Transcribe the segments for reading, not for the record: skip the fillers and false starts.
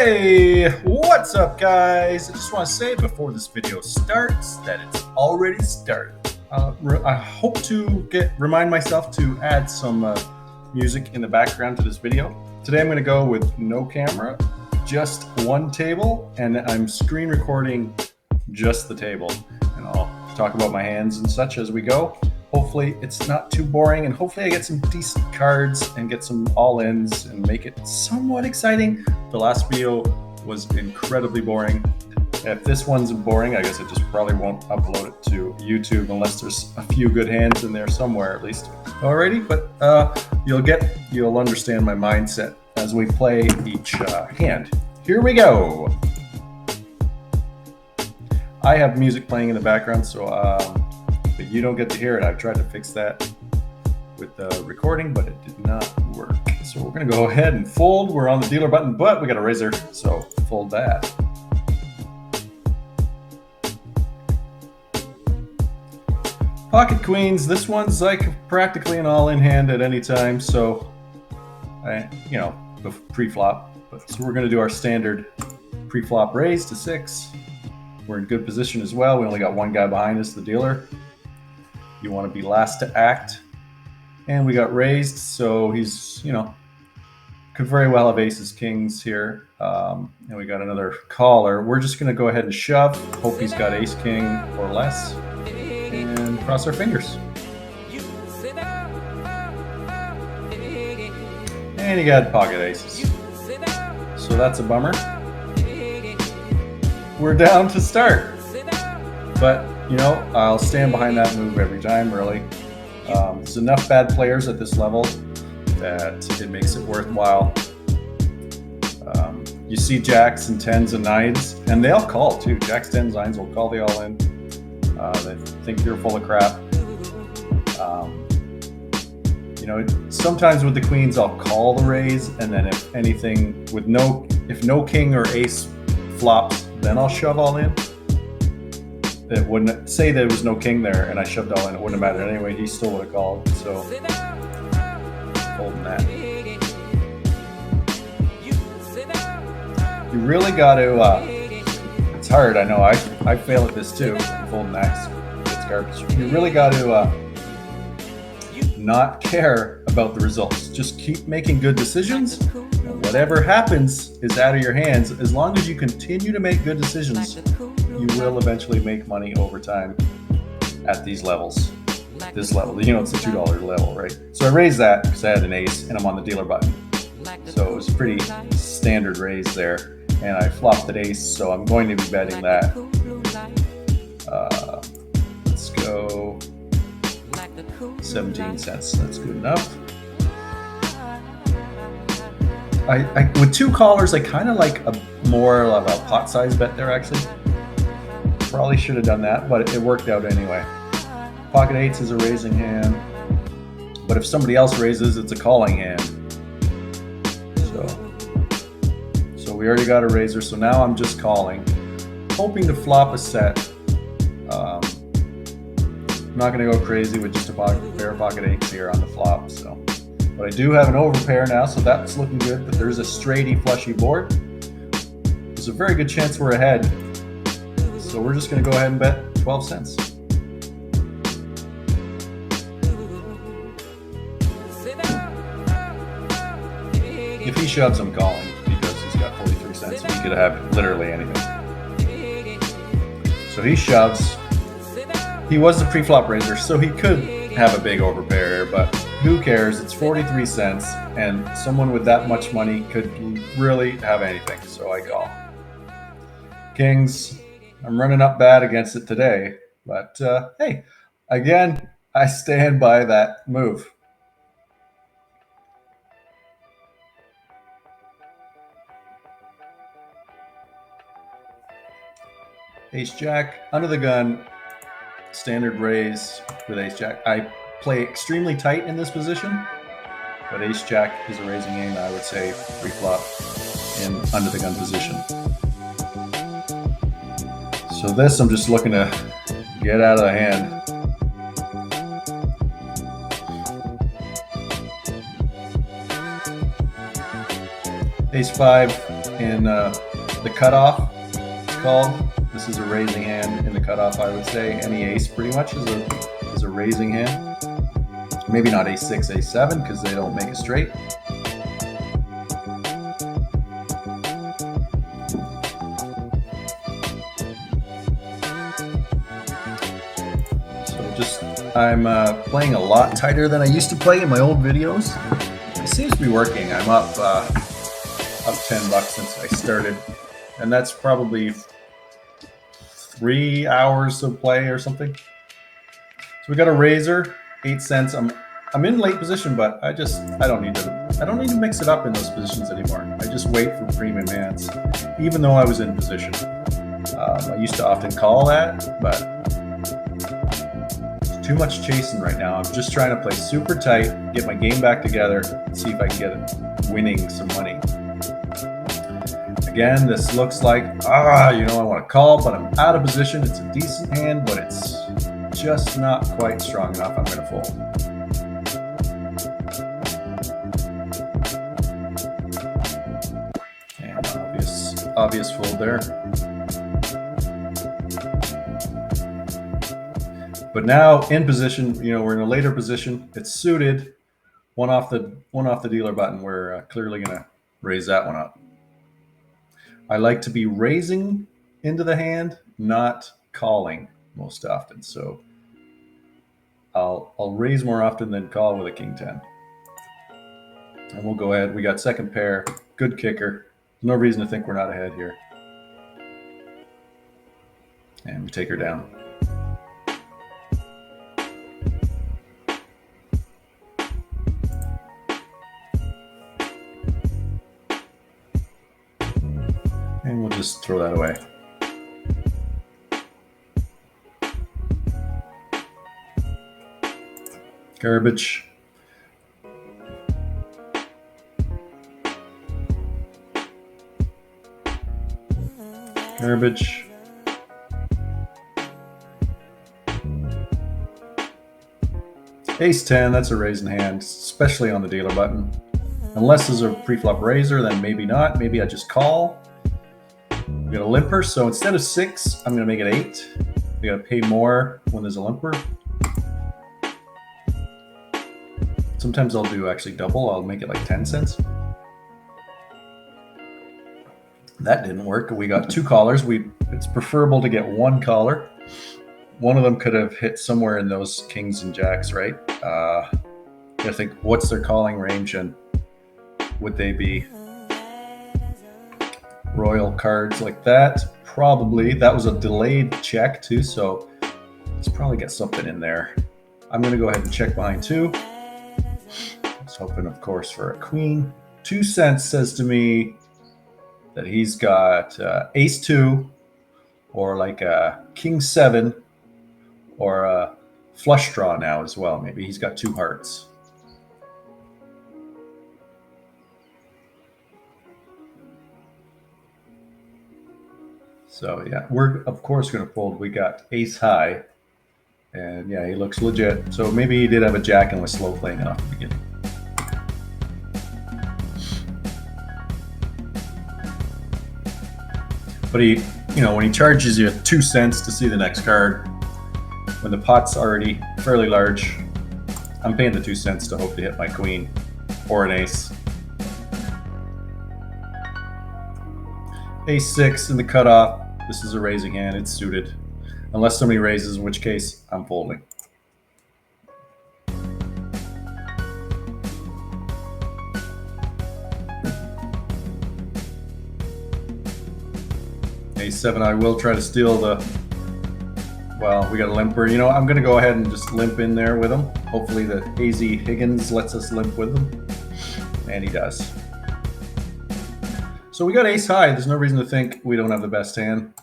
Hey, what's up, guys? I just want to say before this video starts that it's already started. I hope to remind myself to add some music in the background to this video. Today I'm going to go with no camera, just one table, and I'm screen recording just the table. And I'll talk about my hands and such as we go. Hopefully it's not too boring, and hopefully I get some decent cards and get some all-ins and make it somewhat exciting. The last video was incredibly boring. If this one's boring, I guess I just probably won't upload it to YouTube unless there's a few good hands in there somewhere at least. Alrighty, but you'll understand my mindset as we play each hand. Here we go. I have music playing in the background, so but you don't get to hear it. I've tried to fix that with the recording, but it did not work. So we're gonna go ahead and fold. We're on the dealer button, but we got a razor, so fold that. Pocket queens. This one's like practically an all-in hand at any time, so pre-flop. So we're gonna do our standard pre-flop raise to 6. We're in good position as well. We only got one guy behind us, the dealer. You want to be last to act. And we got raised, so he's, could very well have aces, kings here. And we got another caller. We're just going to go ahead and shove. Hope he's got ace, king, or less. And cross our fingers. And he got pocket aces. So that's a bummer. We're down to start. But, I'll stand behind that move every time, really. There's enough bad players at this level that it makes it worthwhile. You see jacks and 10s and 9s, and they'll call too. Jacks, 10s, 9s will call the all-in. They think you're full of crap. Sometimes with the queens, I'll call the raise, and then if no king or ace flops, then I'll shove all in. It wouldn't say there was no king there and I shoved all in. It wouldn't have mattered anyway. He still would have called. So folding that. You really got to. It's hard. I know. I fail at this too. Folding that. It's garbage. You really got to not care about the results. Just keep making good decisions. And whatever happens is out of your hands. As long as you continue to make good decisions, you will eventually make money over time at these levels. This level, it's a $2 level, right? So I raised that because I had an ace and I'm on the dealer button. So it was a pretty standard raise there. And I flopped an ace, so I'm going to be betting that. Let's go 17 cents. That's good enough. I with two callers, I kind of like more of a pot size bet there actually. Probably should have done that, but it worked out anyway. Pocket eights is a raising hand, but if somebody else raises, it's a calling hand. So we already got a raiser, so now I'm just calling, hoping to flop a set. I'm not going to go crazy with just a pair of pocket eights here on the flop. But I do have an overpair now, so that's looking good. But there's a straighty flushy board. There's a very good chance we're ahead. So we're just going to go ahead and bet 12 cents. If he shoves, I'm calling because he's got 43 cents. He could have literally anything. So he shoves. He was the pre-flop raiser, so he could have a big overpair, but who cares? It's 43 cents, and someone with that much money could really have anything, so I call. Kings. I'm running up bad against it today, but hey, again, I stand by that move. Ace Jack, under the gun, standard raise with Ace Jack. I play extremely tight in this position, but Ace Jack is a raising game, I would say, pre-flop in under the gun position. So this, I'm just looking to get out of the hand. Ace 5, in the cutoff called. This is a raising hand in the cutoff, I would say. Any ace pretty much is a raising hand. Maybe not ace6, ace7 because they don't make it straight. I'm playing a lot tighter than I used to play in my old videos. It seems to be working. I'm up $10 since I started, and that's probably 3 hours of play or something. So we got a razor, 8 cents. I'm in late position, but I don't need to mix it up in those positions anymore. I just wait for premium hands, even though I was in position. I used to often call that, but too much chasing right now. I'm just trying to play super tight, get my game back together, and see if I can get it winning some money. Again, this looks like, I want to call, but I'm out of position. It's a decent hand, but it's just not quite strong enough. I'm going to fold. And obvious fold there. But now in position, we're in a later position. It's suited. One off the dealer button. We're clearly going to raise that one up. I like to be raising into the hand, not calling most often. So I'll raise more often than call with a king 10. And we'll go ahead. We got second pair. Good kicker. No reason to think we're not ahead here. And we take her down. And we'll just throw that away. Garbage. Garbage. Ace 10, that's a raising hand, especially on the dealer button. Unless there's a pre-flop raiser, then maybe not. Maybe I just call. We got a limper, so instead of 6, I'm going to make it 8. We got to pay more when there's a limper. Sometimes I'll do actually double. I'll make it like 10 cents. That didn't work. We got 2 callers. It's preferable to get 1 caller. One of them could have hit somewhere in those kings and jacks, right? I think, what's their calling range, and would they be royal cards like that? Probably. That was a delayed check too, so let's probably get something in there. I'm going to go ahead and check behind 2. I was hoping, of course, for a queen. 2 cents says to me that he's got ace 2, or like a king 7, or a flush draw now as well. Maybe he's got 2 hearts. So yeah, we're of course going to fold. We got ace high, and yeah, he looks legit. So maybe he did have a jack and was slow playing it off the beginning. But he, when he charges you 2 cents to see the next card, when the pot's already fairly large, I'm paying the 2 cents to hope to hit my queen or an ace. Ace 6 in the cutoff. This is a raising hand. It's suited. Unless somebody raises, in which case I'm folding. Ace 7, I will try to steal the... Well, we got a limper. I'm going to go ahead and just limp in there with him. Hopefully the Hazy Higgins lets us limp with him. And he does. So we got ace high. There's no reason to think we don't have the best hand.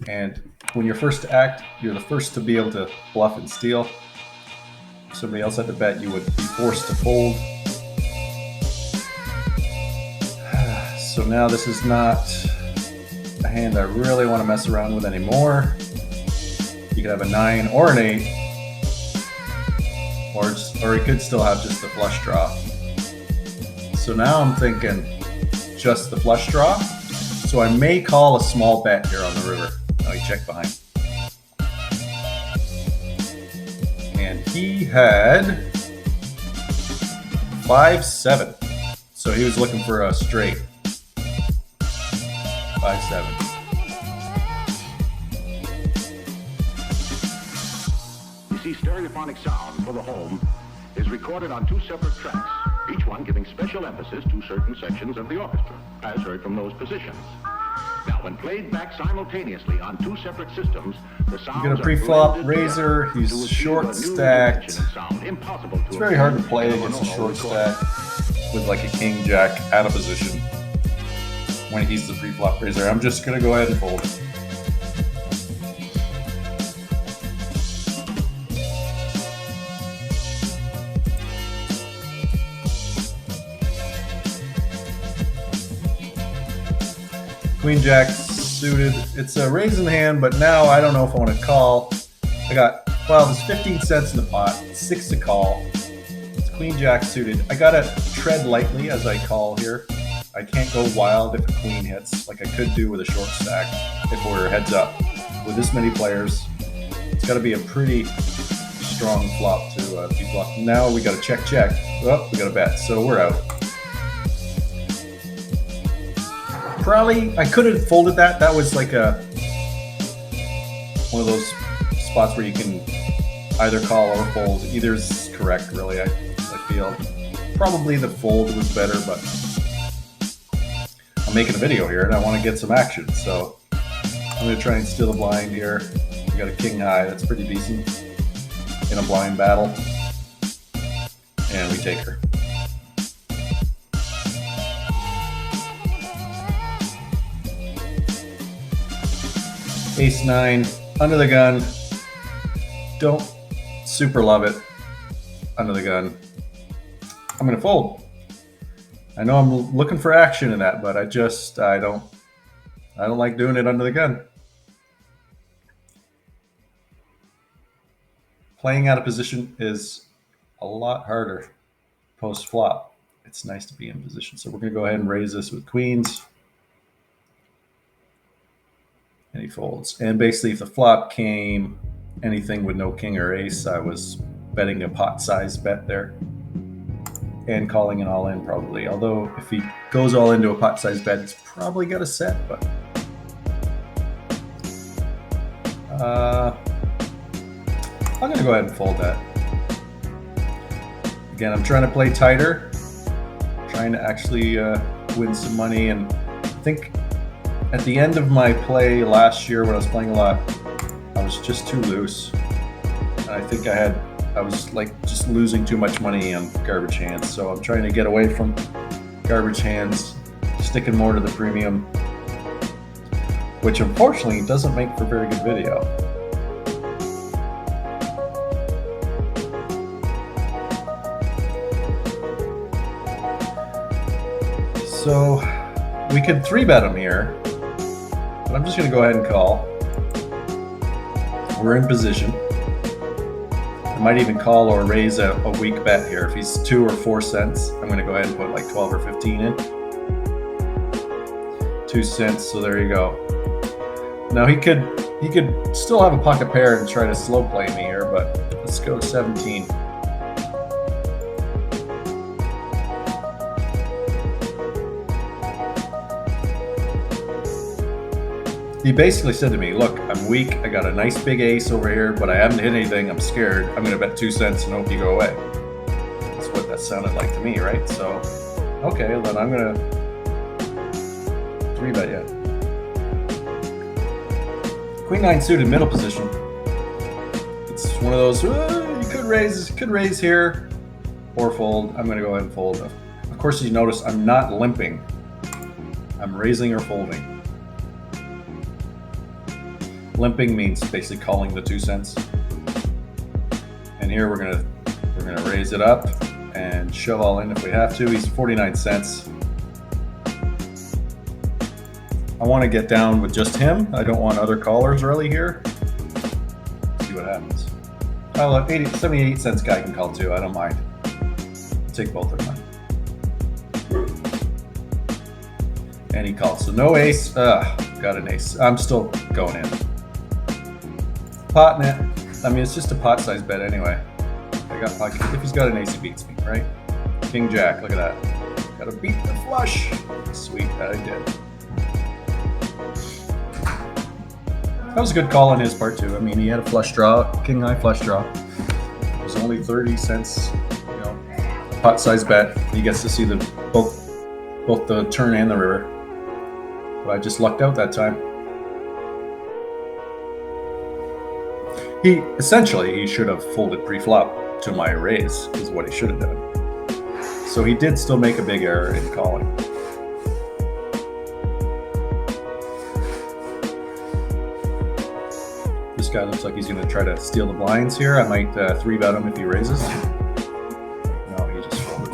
And when you're first to act, you're the first to be able to bluff and steal. If somebody else had to bet, you would be forced to fold. So now this is not a hand I really want to mess around with anymore. You could have a 9 or an 8. Or just or he could still have just the flush draw. So now I'm thinking just the flush draw. So I may call a small bet here on the river. Now he checked behind. And he had 5-7. So he was looking for a straight. 5-7. You see, stereophonic sound for the home is recorded on 2 separate tracks, each one giving special emphasis to certain sections of the orchestra, as heard from those positions. Now, when played back simultaneously on 2 separate systems, the sounds You got a pre-flop razor. He's short stacked. It's very hard to play against a short stack with like a king jack out of position when he's the pre-flop razor. I'm just gonna go ahead and fold. Queen jack suited. It's a raising hand, but now I don't know if I want to call. I got, well, there's 15 cents in the pot, 6 to call. It's queen jack suited. I gotta tread lightly as I call here. I can't go wild if a queen hits, like I could do with a short stack if we're heads up. With this many players, it's got to be a pretty strong flop to be blocked. Now we got to check. Oh, we got a bet, so we're out. Probably, I could have folded that. That was like one of those spots where you can either call or fold. Either is correct, really, I feel. Probably the fold was better, but I'm making a video here and I want to get some action. So I'm going to try and steal a blind here. We got a king high, that's pretty decent in a blind battle. And we take her. Ace-9, under the gun. Don't super love it. Under the gun. I'm gonna fold. I know I'm looking for action in that, but I don't like doing it under the gun. Playing out of position is a lot harder post flop. It's nice to be in position. So we're gonna go ahead and raise this with queens. And he folds. And basically, if the flop came anything with no king or ace, I was betting a pot size bet there and calling it all in probably. Although if he goes all into a pot size bet, it's probably got a set. But I'm gonna go ahead and fold that. Again, I'm trying to play tighter, trying to actually win some money, and I think. At the end of my play last year when I was playing a lot, I was just too loose. And I think I was like just losing too much money on garbage hands. So I'm trying to get away from garbage hands, sticking more to the premium, which unfortunately doesn't make for very good video. So we could 3-bet him here. But I'm just going to go ahead and call. We're in position. I might even call or raise a weak bet here. If he's 2 or 4 cents, I'm going to go ahead and put like 12 or 15 in. 2 cents, so there you go. Now he could still have a pocket pair and try to slow play me here, but let's go 17. He basically said to me, look, I'm weak. I got a nice big ace over here, but I haven't hit anything. I'm scared. I'm going to bet 2 cents and hope you go away. That's what that sounded like to me, right? So, okay, then I'm going to 3-bet you. Queen-9 suited, middle position. It's one of those, you could raise here or fold. I'm going to go ahead and fold. Of course, you notice I'm not limping. I'm raising or folding. Limping means basically calling the 2 cents. And here we're gonna raise it up and shove all in if we have to. He's 49 cents. I want to get down with just him. I don't want other callers really here. Let's see what happens. Well, 78 cents guy can call too. I don't mind. Take both of them. And he called. So no ace. Got an ace. I'm still going in. Pot net. I mean, it's just a pot size bet anyway. I got pocket. If he's got an ace, he beats me, right? King Jack. Look at that. Gotta beat the flush. Sweet, that I did. That was a good call on his part too. I mean, he had a flush draw, king high flush draw. It was only 30 cents, you know, pot size bet. He gets to see the both the turn and the river. But I just lucked out that time. He should have folded pre-flop to my raise, is what he should have done. So he did still make a big error in calling. This guy looks like he's going to try to steal the blinds here. I might 3-bet him if he raises. No, he just folded.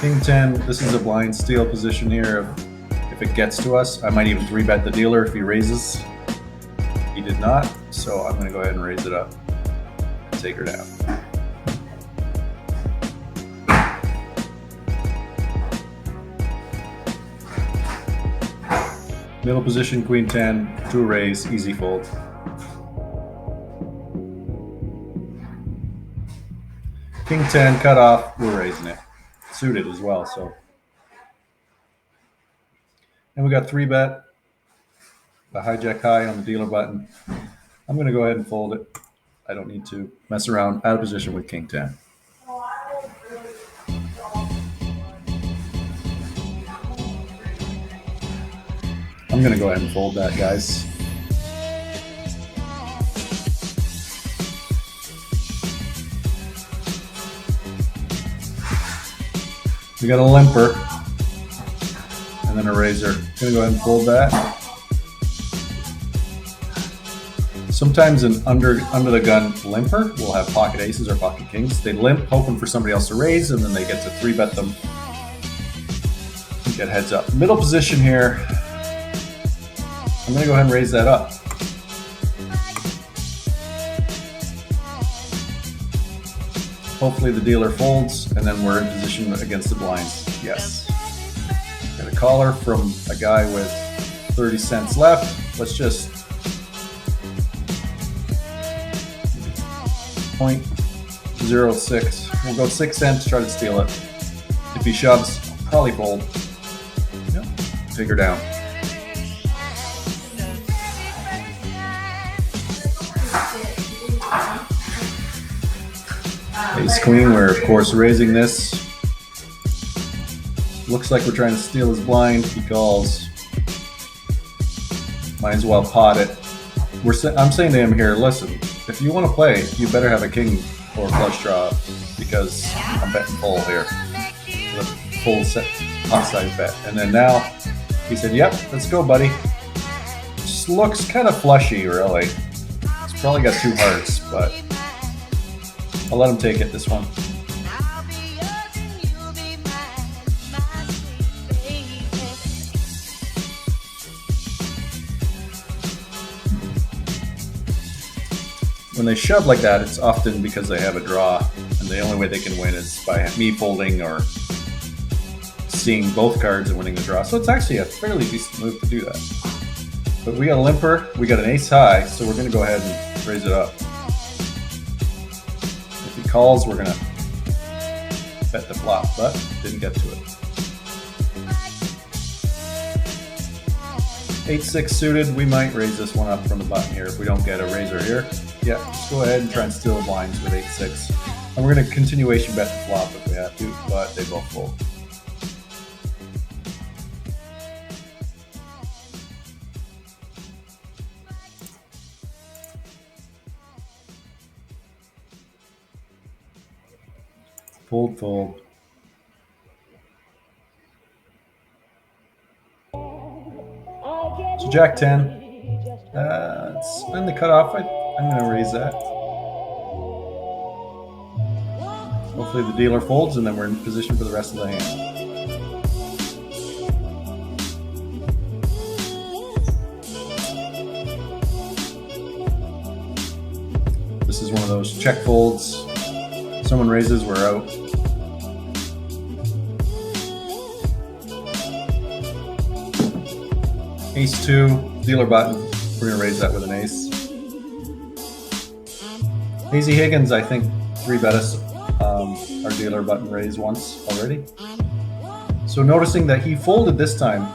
King 10, this is a blind steal position here. If it gets to us, I might even 3-bet the dealer if he raises. He did not, so I'm going to go ahead and raise it up and take her down. Middle position, Queen 10, to a raise, easy fold. King 10, cut off, we're raising it. Suited as well, so. And we got 3-bet, the hijack high on the dealer button. I'm going to go ahead and fold it. I don't need to mess around, out of position with King 10. I'm going to go ahead and fold that, guys. We got a limper and then a razor. I'm going to go ahead and fold that. Sometimes an under the gun limper will have pocket aces or pocket kings. They limp, hoping for somebody else to raise, and then they get to 3-bet them. Get heads up. Middle position here. I'm going to go ahead and raise that up. Hopefully the dealer folds, and then we're in position against the blinds. Yes. Got a caller from a guy with 30 cents left. Let's just 0.06. We'll go 6 cents, try to steal it. If he shoves, I'll probably fold. Yep. Take her down. Ace Queen, we're of course raising this. Looks like we're trying to steal his blind. He calls. Might as well pot it. I'm saying to him here, listen, if you want to play, you better have a king or a flush draw, because I'm betting full here. With a full set pot size bet. And then now he said, yep, let's go, buddy. Just looks kind of flushy, really. It's probably got 2 hearts, but I'll let him take it this one. When they shove like that, it's often because they have a draw, and the only way they can win is by me folding or seeing both cards and winning the draw. So it's actually a fairly decent move to do that. But we got a limper, we got an ace high, so we're going to go ahead and raise it up. If he calls, we're going to bet the flop, but didn't get to it. 8-6 suited, we might raise this one up from the button here if we don't get a razor here. Yeah, just go ahead and try and steal blinds with 8-6. And we're going to continuation bet the flop if we have to, but they both fold. Fold, fold. So Jack 10. It's been the cutoff. I'm going to raise that. Hopefully the dealer folds, and then we're in position for the rest of the hand. This is one of those check folds. Someone raises, we're out. Ace 2, dealer button. We're going to raise that with an ace. Hazy Higgins, I think, 3-bet us our dealer button raise once already. So noticing that he folded this time,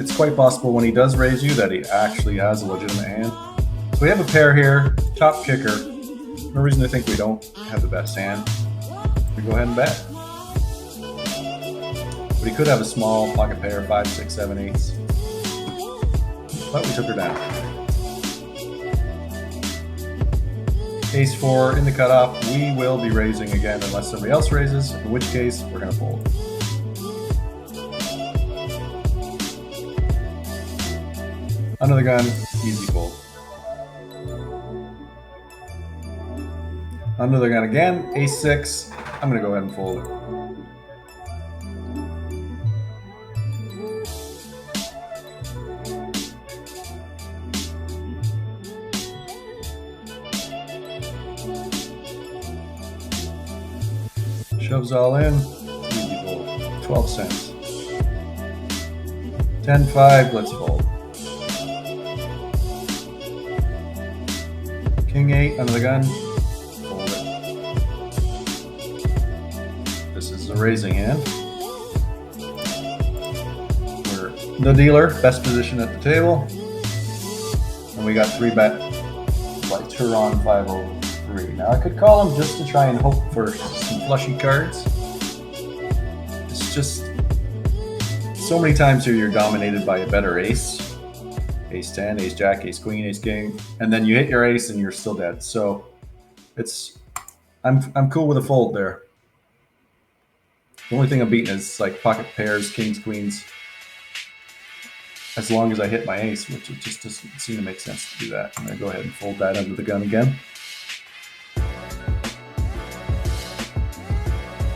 it's quite possible when he does raise you that he actually has a legitimate hand. So we have a pair here, top kicker. No reason to think we don't have the best hand. We go ahead and bet. But he could have a small pocket pair, 5, 6, 7, 8. But we took her down. Ace 4 in the cutoff. We will be raising again unless somebody else raises, in which case we're going to fold. Under the gun, easy fold. Under the gun again, ace 6. I'm going to go ahead and fold it. Shoves all in, easy fold, 12 cents. 10-5, let's fold. King 8 under the gun, fold it. This is a raising hand. We're the dealer, best position at the table. And we got 3-bet by Turon 503. Now I could call him just to try and hope for some flushy cards. It's just so many times here you're dominated by a better ace. Ace 10, ace jack, ace queen, ace king, and then you hit your ace and you're still dead. So it's I'm cool with a fold there. The only thing I'm beating is like pocket pairs, kings, queens. As long as I hit my ace, which it just doesn't seem to make sense to do that. I'm gonna go ahead and fold that under the gun again.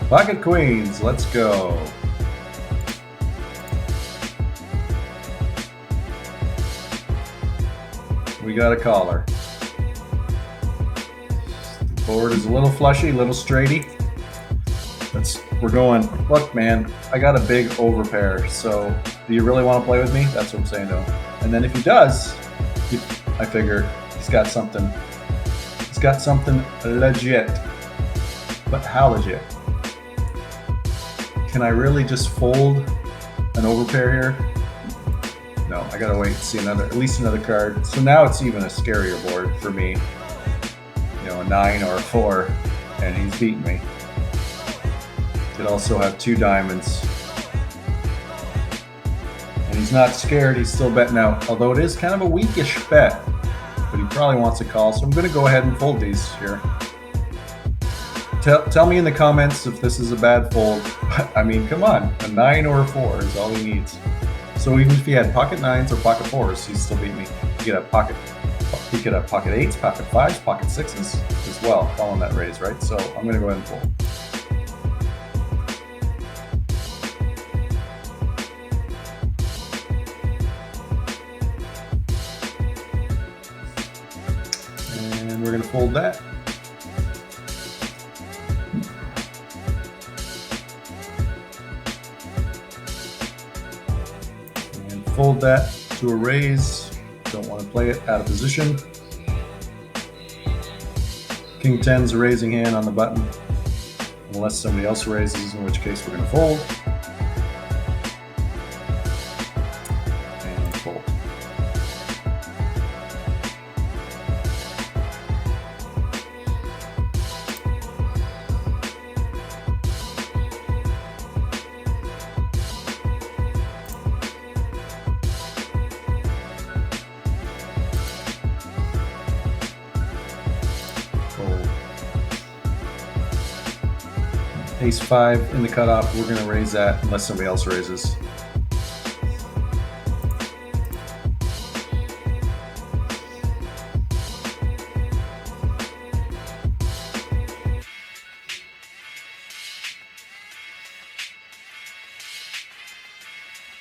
Pocket queens, let's go. We got a caller. The board is a little flushy, a little straighty. We're going, look man, I got a big overpair, so do you really want to play with me? That's what I'm saying to him. And then if he does, I figure he's got something legit. But how legit? Can I really just fold an overpair here? No, I gotta wait and see at least another card. So now it's even a scarier board for me. You know, a 9 or a 4, and he's beating me. Could also have 2 diamonds. And he's not scared, he's still betting out. Although it is kind of a weakish bet, but he probably wants a call, so I'm gonna go ahead and fold these here. Tell me in the comments if this is a bad fold. I mean, come on, a 9 or a 4 is all he needs. So even if he had pocket 9s or pocket 4s, he'd still beat me. He could have pocket 8s, pocket 5s, pocket 6s as well, calling that raise, right? So I'm gonna go ahead and fold. And we're gonna fold that. Fold that to a raise. Don't want to play it out of position. King 10's a raising hand on the button, unless somebody else raises, in which case we're going to fold. And fold. Ace 5 in the cutoff, we're going to raise that unless somebody else raises.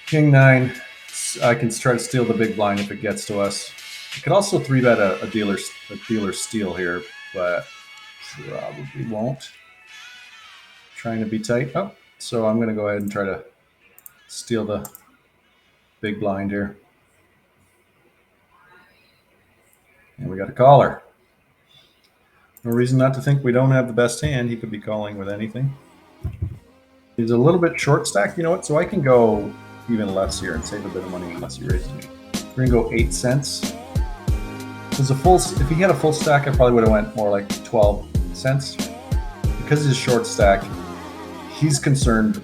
King 9, I can try to steal the big blind if it gets to us. I could also 3-bet a dealer steal here. but probably won't. Trying to be tight. Oh, so I'm going to go ahead and try to steal the big blind here. And we got a caller. No reason not to think we don't have the best hand. He could be calling with anything. He's a little bit short stacked. You know what? So I can go even less here and save a bit of money unless he raises me. We're going to go 8 cents. If he had a full stack, I probably would have went more like 12 cents. Because he's short stack, he's concerned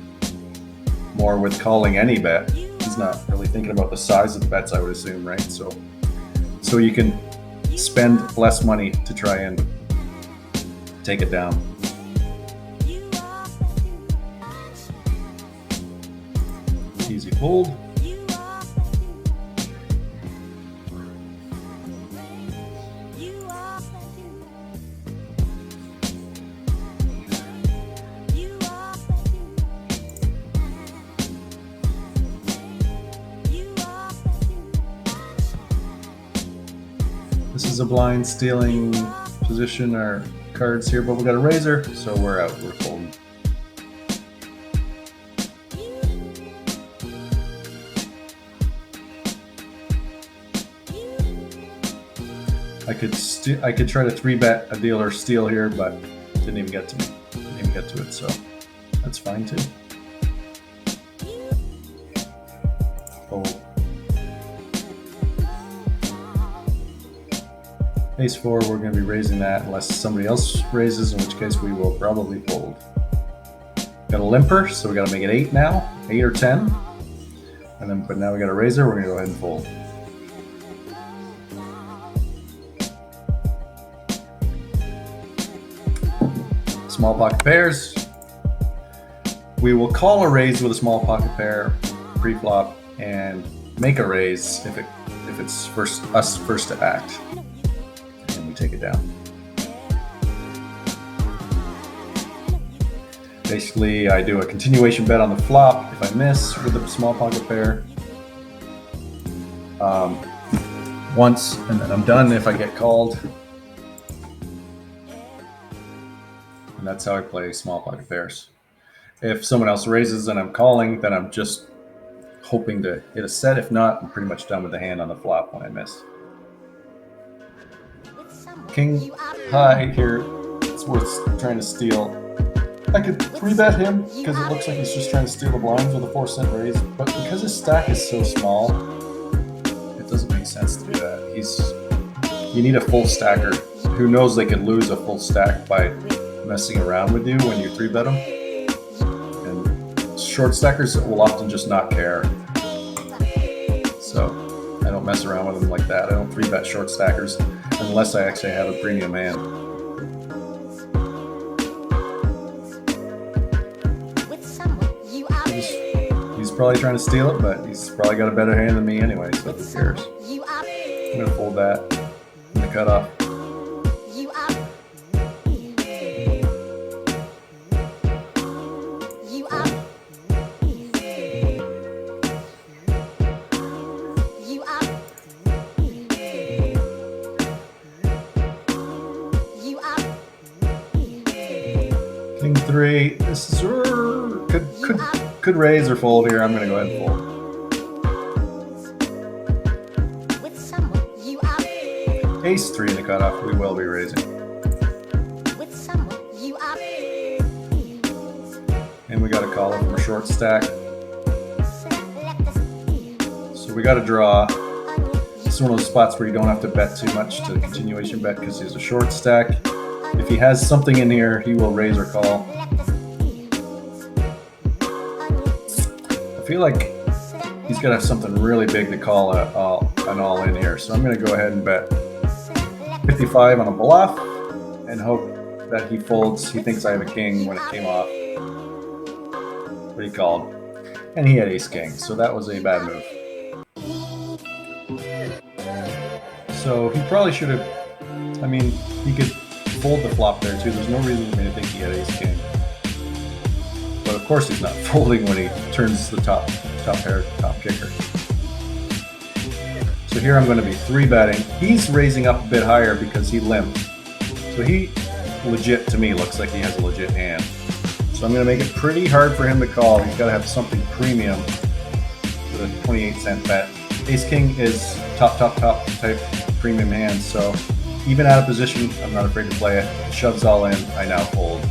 more with calling any bet. He's not really thinking about the size of the bets, I would assume, right? So you can spend less money to try and take it down. Easy fold. This is a blind stealing position, our cards here, but we got a razor, so we're out, we're folding. I could try to 3-bet a deal or steal here, but didn't even get to me. Didn't even get to it, so that's fine too. Fold. Ace 4, we're going to be raising that unless somebody else raises, in which case we will probably fold. Got a limper, so we got to make it 8 now, 8 or 10. But now we got a razor, we're going to go ahead and fold. Small pocket pairs. We will call a raise with a small pocket pair pre-flop and make a raise if it's us first to act. And we take it down. Basically, I do a continuation bet on the flop if I miss with a small pocket pair. Once, and then I'm done if I get called. And that's how I play small pocket pairs. If someone else raises and I'm calling, then I'm just hoping to hit a set. If not, I'm pretty much done with the hand on the flop when I miss. King high here. It's worth trying to steal. I could 3-bet him because it looks like he's just trying to steal the blinds with a 4-cent raise. But because his stack is so small, it doesn't make sense to do that. You need a full stacker who knows they can lose a full stack by messing around with you when you 3-bet them. And short stackers will often just not care. So I don't mess around with them like that. I don't 3-bet short stackers unless I actually have a premium hand. He's probably trying to steal it, but he's probably got a better hand than me anyway, so who cares? I'm going to fold that in the cutoff. King 3. This is could raise or fold here. I'm going to go ahead and fold. Ace 3 in the cutoff. We will be raising. And we got a call from a short stack. So we got a draw. It's one of those spots where you don't have to bet too much to the continuation bet because he's a short stack. If he has something in here, he will raise or call. I feel like he's got to have something really big to call an all in here. So I'm going to go ahead and bet 55 on a bluff and hope that he folds. He thinks I have a king when it came off. But he called. And he had ace king, so that was a bad move. So he probably should have, I mean, he could fold the flop there too. There's no reason for me to think he had ace king. But of course he's not folding when he turns the top pair, top kicker. So here I'm going to be 3-betting. He's raising up a bit higher because he limped. So he legit, to me, looks like he has a legit hand. So I'm going to make it pretty hard for him to call. He's got to have something premium with a 28-cent bet. Ace-king is top type premium hand. So even out of position, I'm not afraid to play it. Shoves all in. I now fold.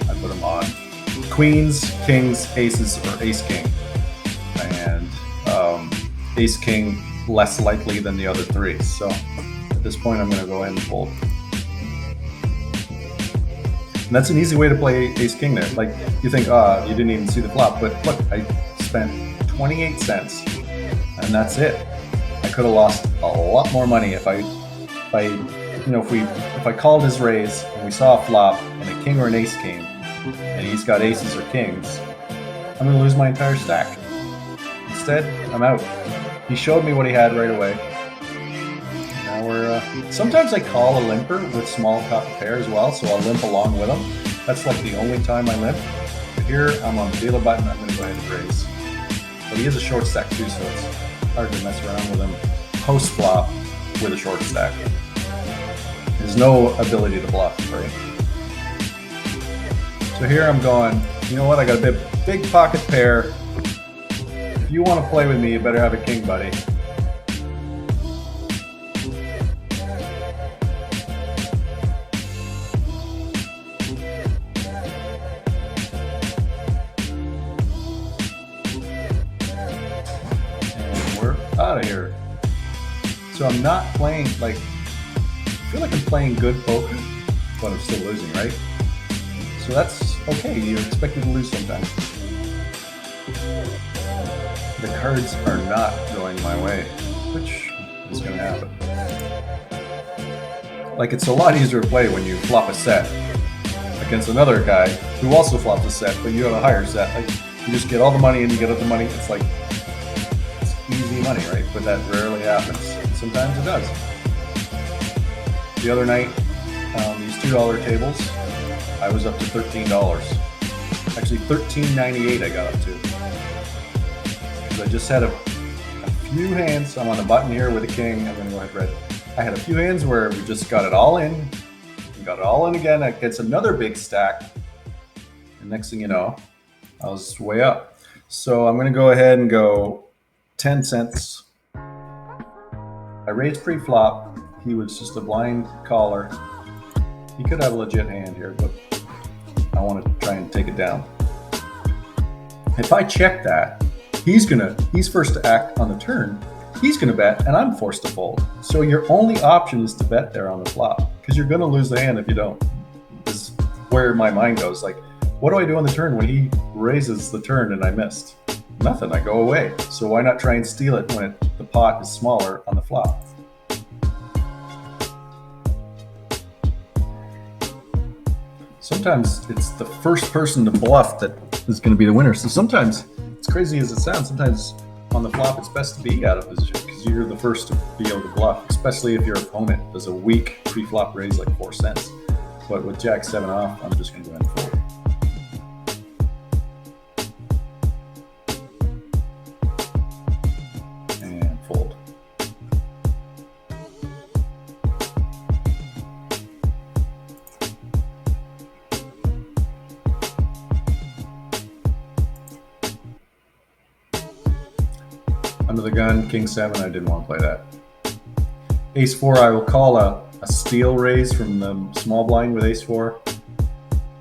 I put him on. Queens, kings, aces, or ace-king. And ace-king less likely than the other three. So at this point, I'm going to go ahead and fold. And that's an easy way to play ace-king there. Like, you think, you didn't even see the flop. But look, I spent 28 cents, and that's it. I could have lost a lot more money if I called his raise and we saw a flop and a king or an ace-king, and he's got aces or kings, I'm going to lose my entire stack. Instead, I'm out. He showed me what he had right away. Now we're, sometimes I call a limper with small top pair as well, so I'll limp along with him. That's like the only time I limp. But here, I'm on the dealer button, I'm going to go ahead and raise. But he is a short stack too, so it's hard to mess around with him post-flop with a short stack. There's no ability to bluff, right? So here I'm going, you know what, I got a big pocket pair. If you want to play with me, you better have a king, buddy. And we're out of here. So I'm not playing, like, I feel like I'm playing good poker, but I'm still losing, right? So that's okay, you're expected to lose sometimes. The cards are not going my way, which is going to happen. Like, it's a lot easier to play when you flop a set against another guy who also flops a set, but you have a higher set. Like, you just get all the money and you get all the money. It's like, it's easy money, right? But that rarely happens. Sometimes it does. The other night, these $2 tables, I was up to $13. Actually, $13.98 I got up to. Because I just had a few hands. I'm on the button here with a king. I'm going to go ahead red. I had a few hands where we just got it all in. We got it all in again. That gets another big stack. And next thing you know, I was way up. So I'm going to go ahead and go 10 cents. I raised pre-flop. He was just a blind caller. He could have a legit hand here, but I want to try and take it down. If I check that, he's first to act on the turn. He's gonna bet, and I'm forced to fold. So your only option is to bet there on the flop, because you're gonna lose the hand if you don't. This is where my mind goes. Like, what do I do on the turn when he raises the turn and I missed? Nothing, I go away. So why not try and steal it when the pot is smaller on the flop? Sometimes it's the first person to bluff that is going to be the winner. So sometimes, as crazy as it sounds, sometimes on the flop it's best to be out of position because you're the first to be able to bluff, especially if your opponent does a weak pre-flop raise like 4 cents. But with Jack 7 off, I'm just going to go ahead and fold. And fold. Under the gun, king 7, I didn't want to play that. Ace 4, I will call a steal raise from the small blind with ace 4,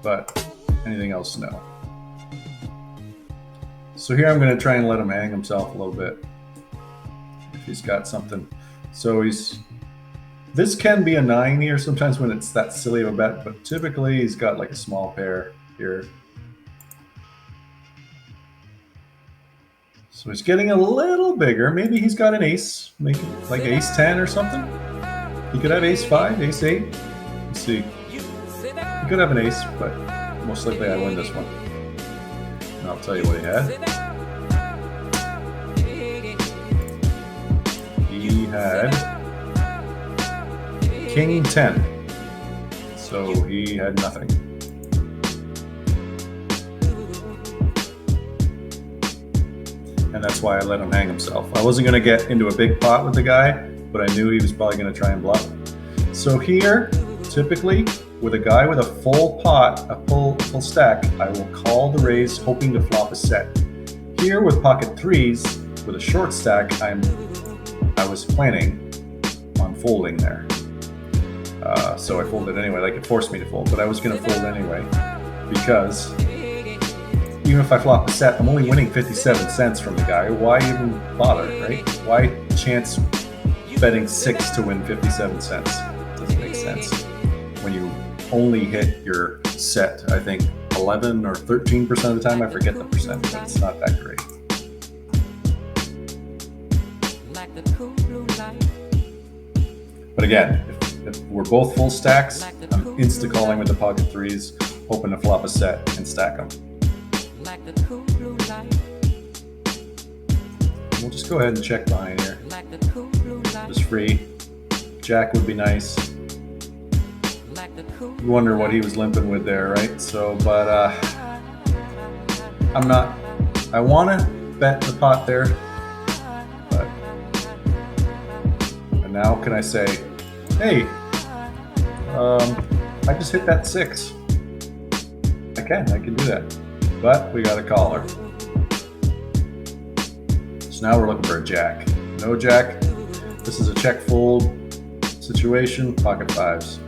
but anything else, no. So here I'm going to try and let him hang himself a little bit if he's got something. So this can be a 9 here sometimes when it's that silly of a bet, but typically he's got like a small pair here. So he's getting a little bigger. Maybe he's got an ace, maybe like ace 10 or something. He could have ace 5, ace 8. Let's see. He could have an ace, but most likely I win this one. And I'll tell you what he had. He had king 10. So he had nothing. And that's why I let him hang himself. I wasn't going to get into a big pot with the guy, but I knew he was probably going to try and bluff. So here, typically, with a guy with a full pot, a full stack, I will call the raise hoping to flop a set. Here with pocket threes, with a short stack, I was planning on folding there. So I folded anyway, like it forced me to fold, but I was going to fold anyway, because even if I flop a set, I'm only winning 57 cents from the guy. Why even bother, right? Why chance betting 6 to win 57 cents? Doesn't make sense. When you only hit your set, I think 11 or 13% of the time, I forget the percent, but it's not that great. But again, if we're both full stacks, I'm insta-calling with the pocket threes, hoping to flop a set and stack them. We'll just go ahead and check behind here. Just free. Jack would be nice. You wonder what he was limping with there, right? So, but I'm not. I want to bet the pot there, but and now can I say, hey, I just hit that 6. I can do that, but we got a caller. So now we're looking for a jack. No jack. This is a check fold situation. Pocket fives.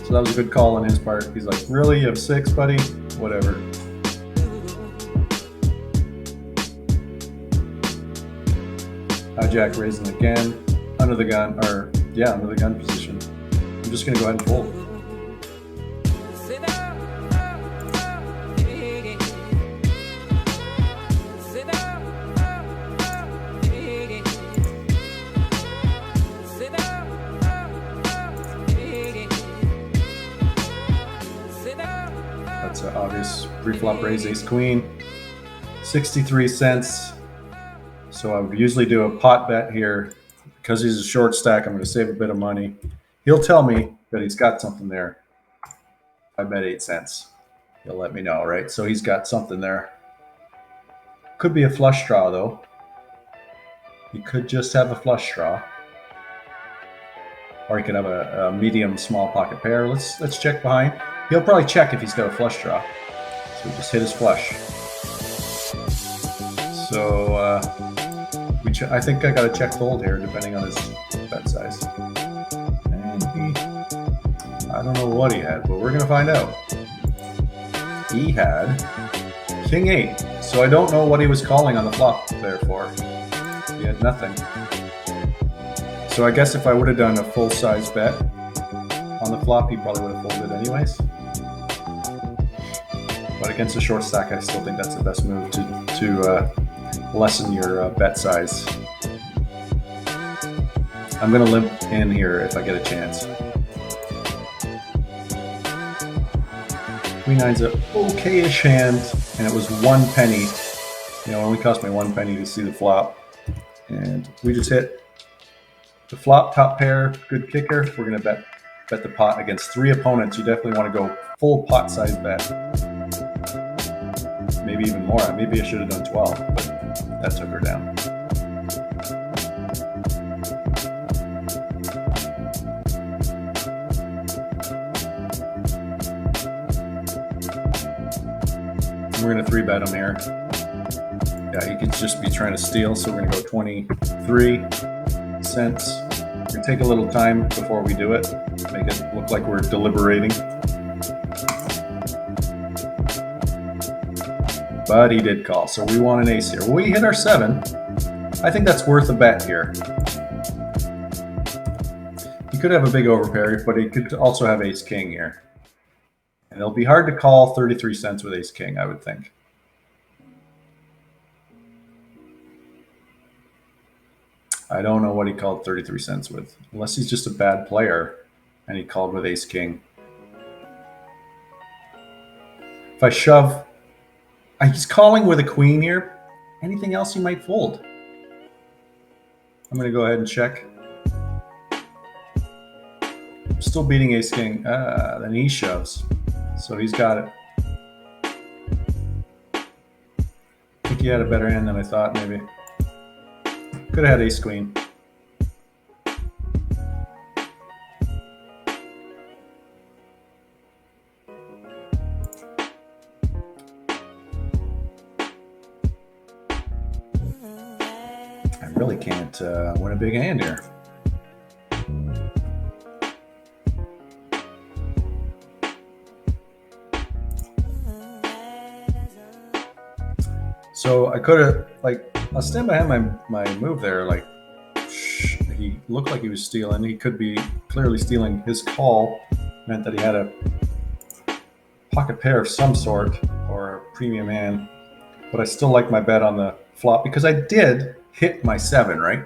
So that was a good call on his part. He's like, really? You have 6, buddy? Whatever. Hijack raising again. Under the gun, under the gun position. I'm just going to go ahead and fold. That's an obvious pre-flop raise, ace queen. 63 cents. So I would usually do a pot bet here. Because he's a short stack, I'm going to save a bit of money. He'll tell me that he's got something there. I bet 8 cents. He'll let me know, right? So he's got something there. Could be a flush draw, though. He could just have a flush draw. Or he could have a medium small pocket pair. Let's check behind. He'll probably check if he's got a flush draw. So we just hit his flush. So I think I got a check fold here, depending on his bet size. And I don't know what he had, but we're gonna find out. He had King 8, so I don't know what he was calling on the flop there for. He had nothing. So I guess if I would have done a full size bet on the flop, he probably would have folded anyways. But against a short stack, I still think that's the best move to lessen your bet size. I'm going to limp in here if I get a chance. Queen nine's an okay-ish hand, and it was 1 penny. You know, it only cost me 1 penny to see the flop. And we just hit the flop, top pair, good kicker. We're going to bet the pot against 3 opponents. You definitely want to go full pot size bet. Maybe even more. Maybe I should have done 12, but that took her down. We're going to 3-bet him here. Yeah, he could just be trying to steal, so we're going to go 23 cents. We're going to take a little time before we do it. Make it look like we're deliberating. But he did call, so we want an ace here. We hit our 7. I think that's worth a bet here. He could have a big overpair, but he could also have ace king here. And it'll be hard to call 33 cents with ace king, I would think. I don't know what he called 33 cents with, unless he's just a bad player and he called with ace king. If I shove, he's calling with a queen here. Anything else he might fold? I'm going to go ahead and check. I'm still beating ace king. Then he shoves. So he's got it. I think he had a better hand than I thought, maybe. Could have had ace queen. might win a big hand here. So I could have, like, I'll stand behind my move there. Like, he looked like he was stealing. He could be clearly stealing. His call meant that he had a pocket pair of some sort or a premium hand. But I still like my bet on the flop because I did hit my 7, right?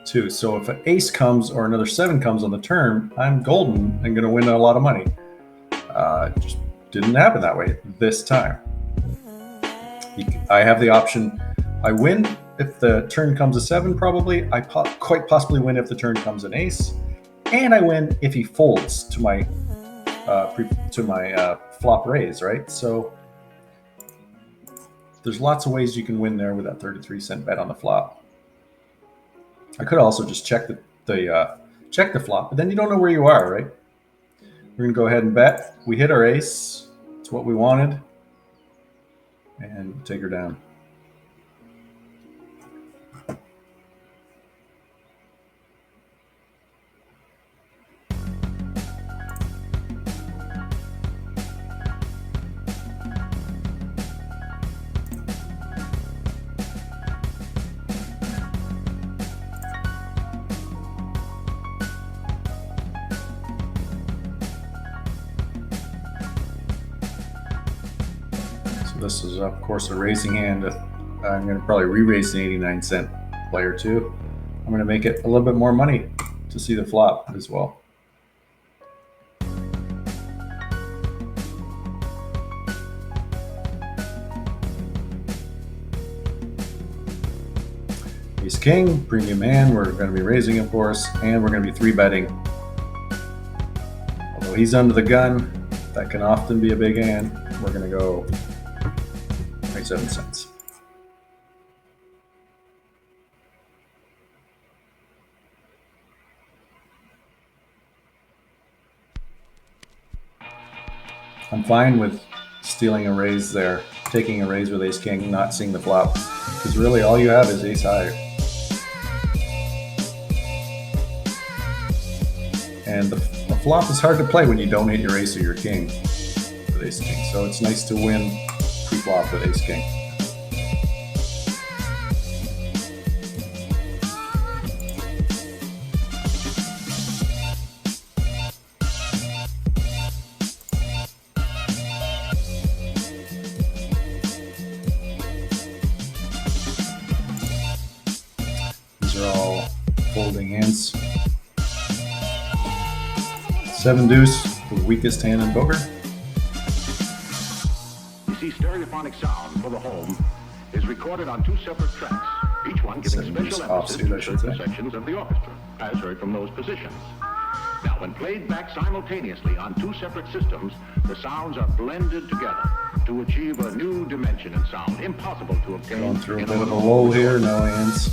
Too. So if an ace comes or another 7 comes on the turn, I'm golden and going to win a lot of money. It just didn't happen that way this time. I have the option. I win if the turn comes a 7, probably. I quite possibly win if the turn comes an ace, and I win if he folds to my flop raise, right? So there's lots of ways you can win there with that 33-cent bet on the flop. I could also just check the flop, but then you don't know where you are, right? We're gonna go ahead and bet. We hit our ace. It's what we wanted. And take her down. This is, of course, a raising hand. I'm going to probably re-raise an 89-cent player too. I'm going to make it a little bit more money to see the flop as well. Ace King, premium hand. We're going to be raising, of course, and we're going to be 3-betting. Although he's under the gun, that can often be a big hand. We're going to go 7 cents. I'm fine with stealing a raise there, taking a raise with Ace King, not seeing the flop, because really all you have is Ace High. And the flop is hard to play when you don't hit your ace or your king with Ace King, so it's nice to win flop with Ace King. These are all folding hands. 7 deuce, the weakest hand in poker. Stereophonic sound for the home is recorded on 2 separate tracks, each one giving special emphasis to certain sections of the orchestra, as heard from those positions. Now, when played back simultaneously on 2 separate systems, the sounds are blended together to achieve a new dimension in sound, impossible to obtain. Going through a bit of a lull here, no hands.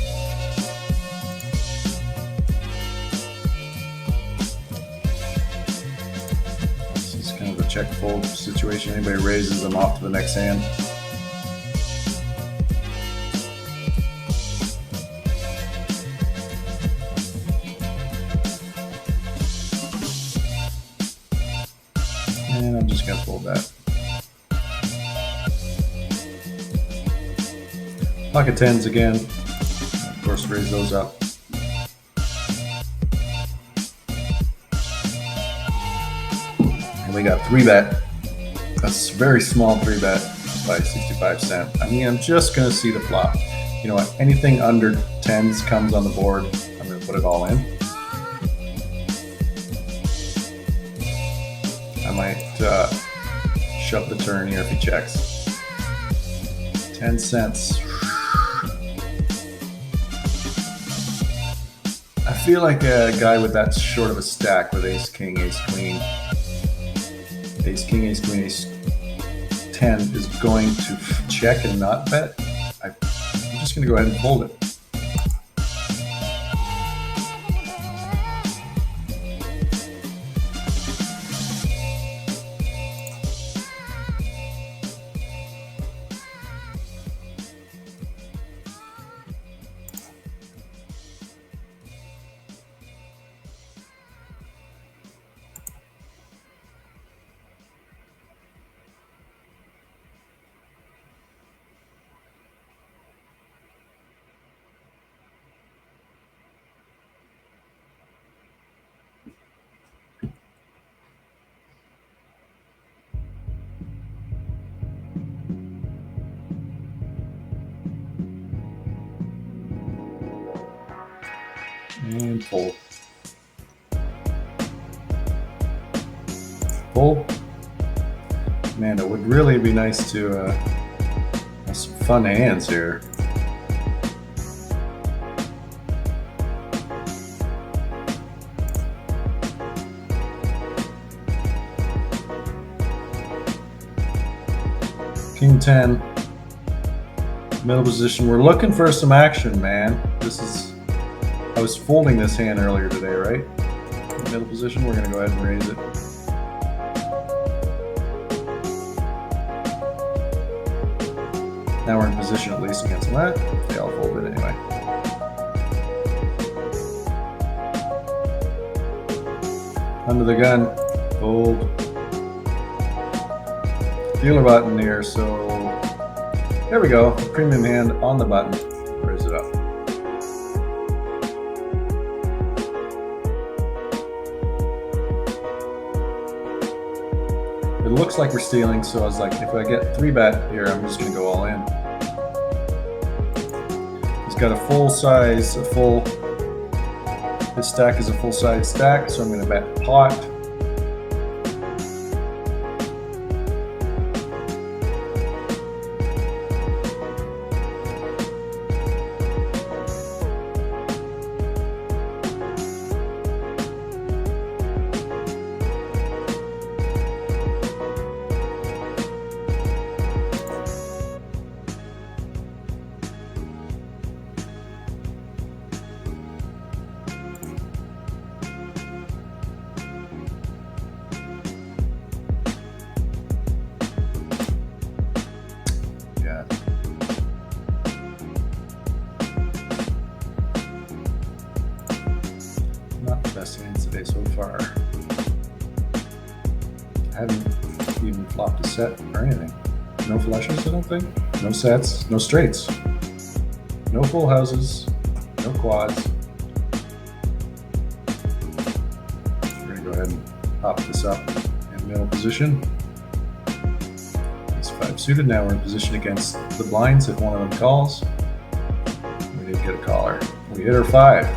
Check fold situation. Anybody raises them off to the next hand. And I'm just gonna fold that. Pocket 10s again. Of course, raise those up. We got 3-bet. That's a very small 3-bet by 65 cents. I mean, I'm just going to see the flop. You know what? Anything under 10s comes on the board. I'm going to put it all in. I might shove the turn here if he checks. 10 cents. I feel like a guy with that short of a stack with Ace King, Ace Queen. Ace King, Ace Queen, Ace 10 is going to check and not bet. I'm just going to go ahead and fold it. And pull. Pull. Man, it would really be nice to have some fun hands here. King 10, middle position. We're looking for some action, man. I was folding this hand earlier today, right? Middle position, we're gonna go ahead and raise it. Now we're in position at least against that. They all fold it anyway. Under the gun, fold. Dealer button here, so there we go. Premium hand on the button. Raise it up. It looks like we're stealing, so I was like, if I get 3-bet here, I'm just gonna go all in. He's got a full size, his stack is a full size stack, so I'm gonna bet pot. Not the best hands today so far. I haven't even flopped a set or anything. No flushes, I don't think. No sets, no straights. No full houses, no quads. We're gonna go ahead and pop this up in middle position. It's 5 suited. Now we're in position against the blinds if one of them calls. We did get a caller. We hit our 5.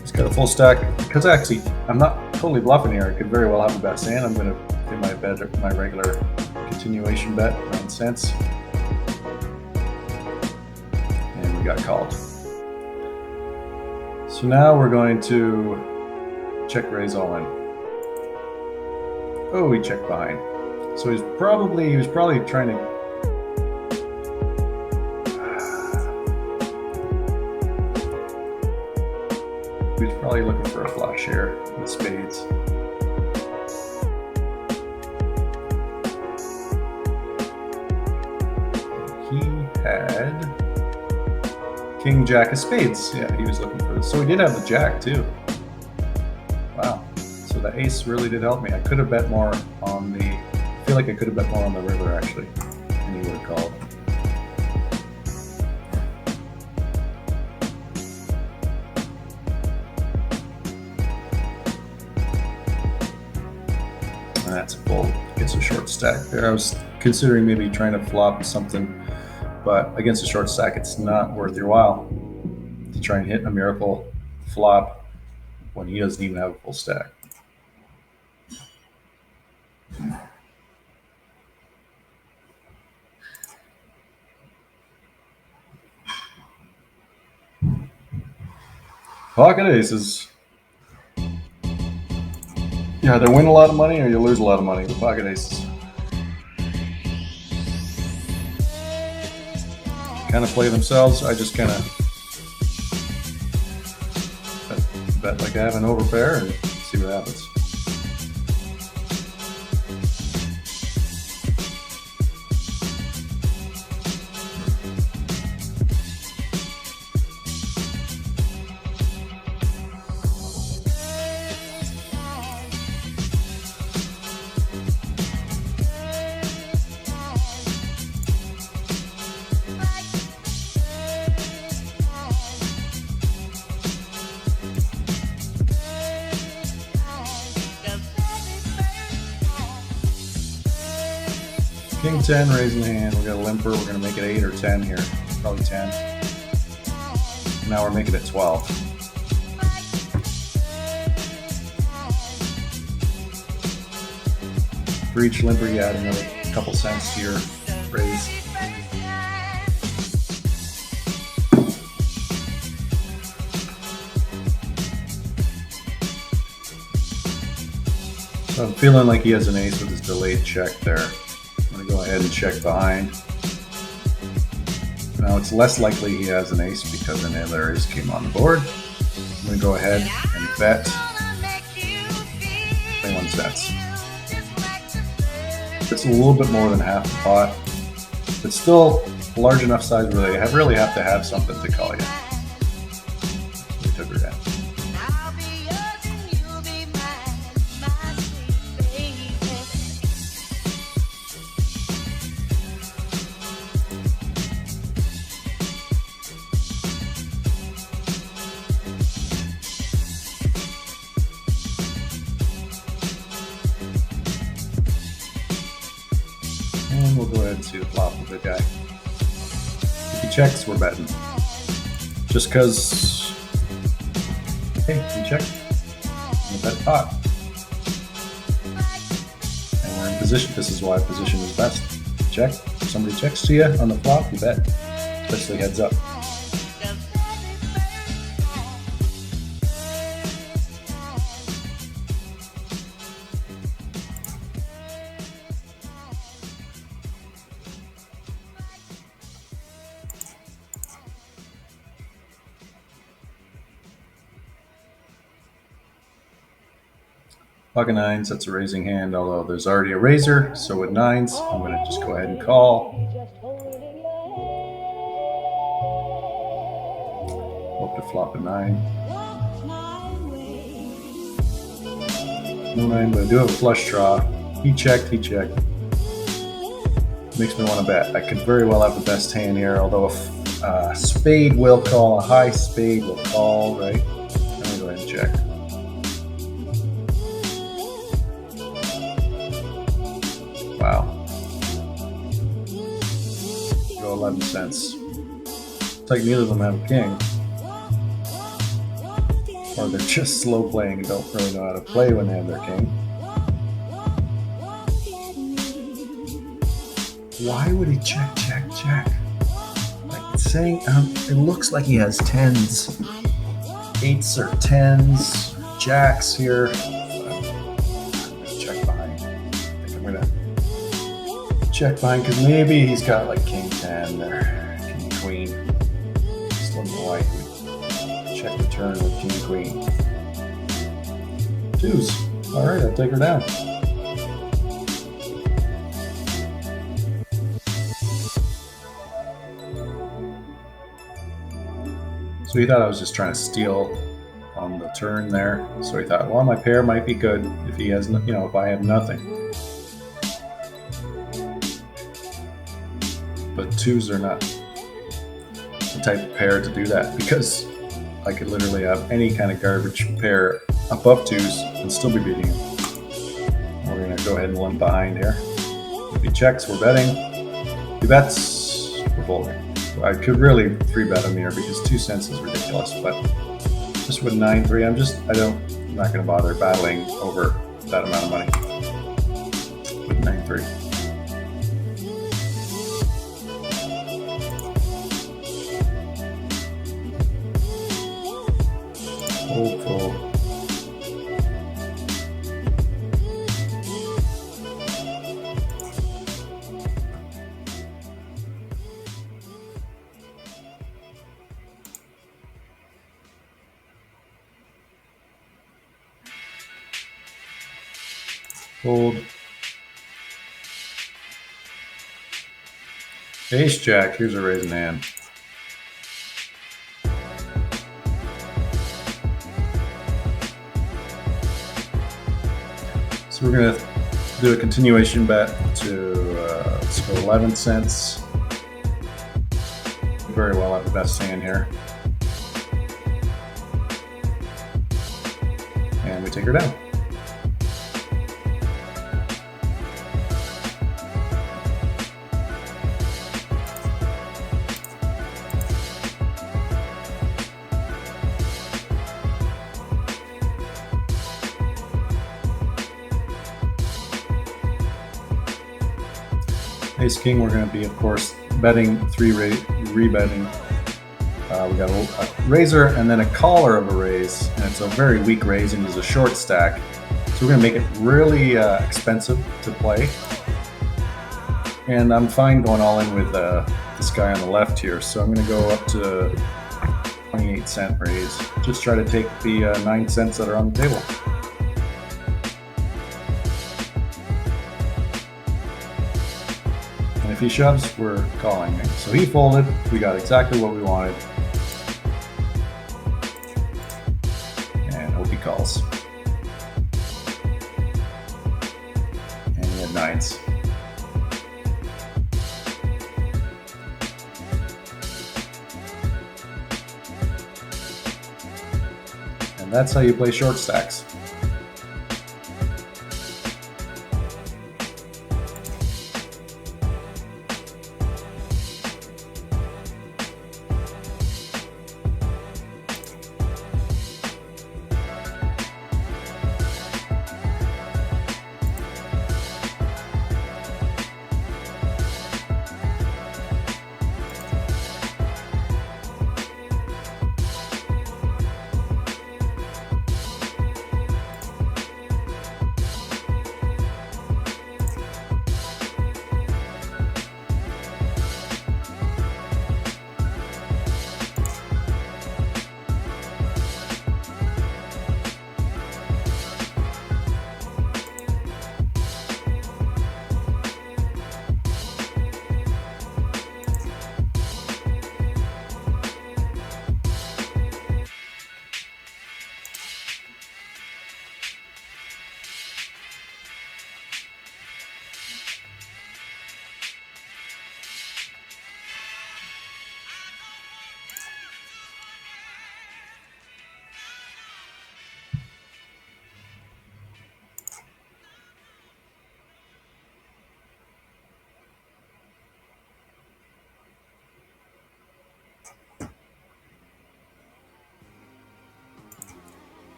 He's got a full stack. Because actually, I'm not totally bluffing here. I could very well have the best hand. I'm going to do my regular continuation bet, 9 cents. And we got called. So now we're going to check raise all in. Oh, he checked behind. So he was probably trying to. He was probably looking for a flush here with spades. He had King Jack of spades. Yeah, he was looking for this. So he did have the Jack too. Wow. So the ace really did help me. I could have bet more on the. I feel like I could have bet more on the river actually, and he would have called. And that's a fold. Gets a short stack there. I was considering maybe trying to flop something, but against a short stack, it's not worth your while to try and hit a miracle flop when he doesn't even have a full stack. Pocket aces. You either win a lot of money or you lose a lot of money. The pocket aces. Kind of play themselves. I just kind of bet like I have an overpair and see what happens. King 10 raising the hand. We got a limper. We're going to make it 8 or 10 here. Probably 10. Now we're making it 12. For each limper, you add another couple cents to your raise. So I'm feeling like he has an ace with his delayed check there. I'm going to go ahead and check behind. Now it's less likely he has an ace because another ace came on the board. I'm going to go ahead and bet 21 cents. It's a little bit more than half the pot. It's still a large enough size where they really have to have something to call you. So we took her down. And we'll go ahead and see the flop of the guy. If he checks, we're betting. Just because, hey, he checked. We'll bet pot. And we're in position. This is why position is best. Check. If somebody checks to you on the flop, you bet. Especially heads up. Pocket nines, that's a raising hand, although there's already a raiser. So with nines, I'm going to just go ahead and call. Hope to flop a 9. No 9, but I do have a flush draw. He checked, he checked. Makes me want to bet. I could very well have the best hand here, although a spade will call, a high spade will call, right? I'm going to go ahead and check. Wow. Go 11 cents. It's like neither of them have a king. Or they're just slow playing and don't really know how to play when they have their king. Why would he check, check, check? Like it's saying, it looks like he has 10s. 8s or 10s. Jacks here. Check behind because maybe he's got like king 10 or king queen. Still no white. Check the turn with king queen. 2s. All right, I'll take her down. So he thought I was just trying to steal on the turn there. So he thought, well, my pair might be good if he has, if I have nothing. But 2s are not the type of pair to do that because I could literally have any kind of garbage pair above 2s and still be beating him. We're going to go ahead and limp behind here. If he checks, we're betting. If he bets, we're folding. So I could really 3-bet him here because 2 cents is ridiculous, but just with 9-3, I'm not going to bother battling over that amount of money with 9-3. Fold. Fold. Ace jack, here's a raising hand. So we're going to do a continuation bet to let's go 11 cents. We very well have the best hand here. And we take her down. Ace King, we're going to be, of course, betting 3 rebetting. We got a raiser and then a caller of a raise, and it's a very weak raise and he's a short stack. So we're going to make it really expensive to play. And I'm fine going all in with this guy on the left here. So I'm going to go up to 28 cent raise. Just try to take the 9 cents that are on the table. And if he shoves, we're calling. So he folded. We got exactly what we wanted. And hope he calls. And he had 9s. And that's how you play short stacks.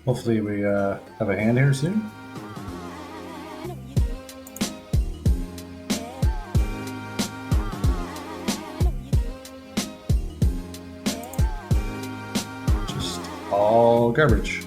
Hopefully we have a hand here soon. Just all garbage.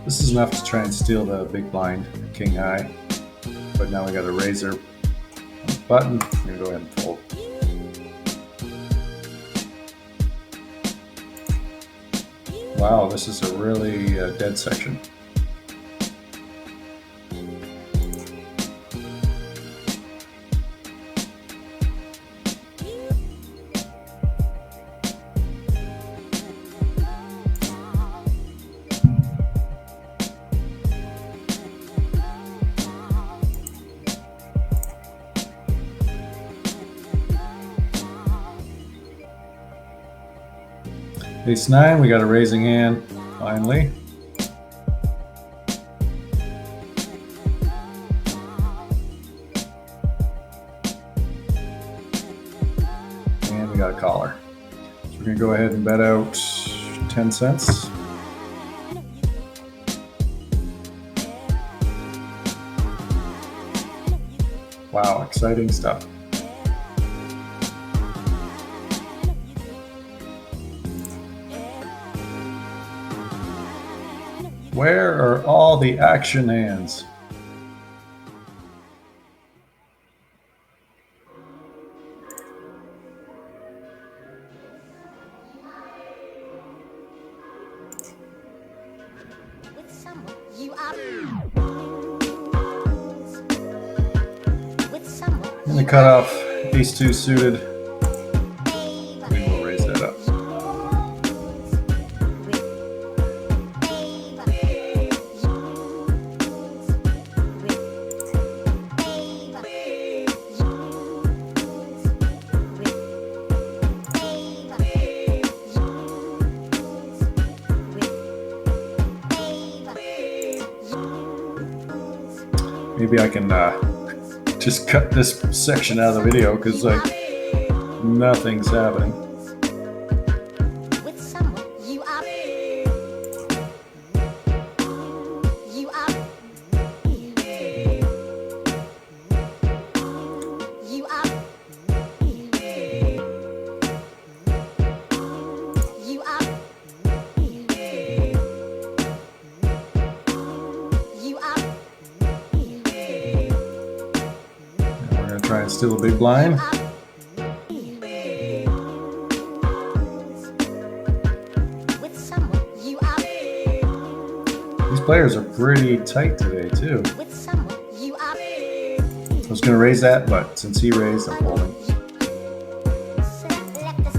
This is enough to try and steal the big blind, king high. But now we got a razor button. I'm gonna go ahead and fold. Wow, this is a really dead section. Ace 9, we got a raising hand, finally. And we got a caller. So we're gonna go ahead and bet out 10 cents. Wow, exciting stuff. Where are all the action hands? With someone you are. With someone. I'm gonna cut off Ace 2 suited. We will raise that up. maybe I can just cut this section out of the video because like nothing's happening. With someone you are. You are. You are. You are. You are. We're gonna try and steal a big blind. With someone you are. These players are pretty tight today too. With someone you are. I was gonna raise that, but since he raised, I'm folding. Select us.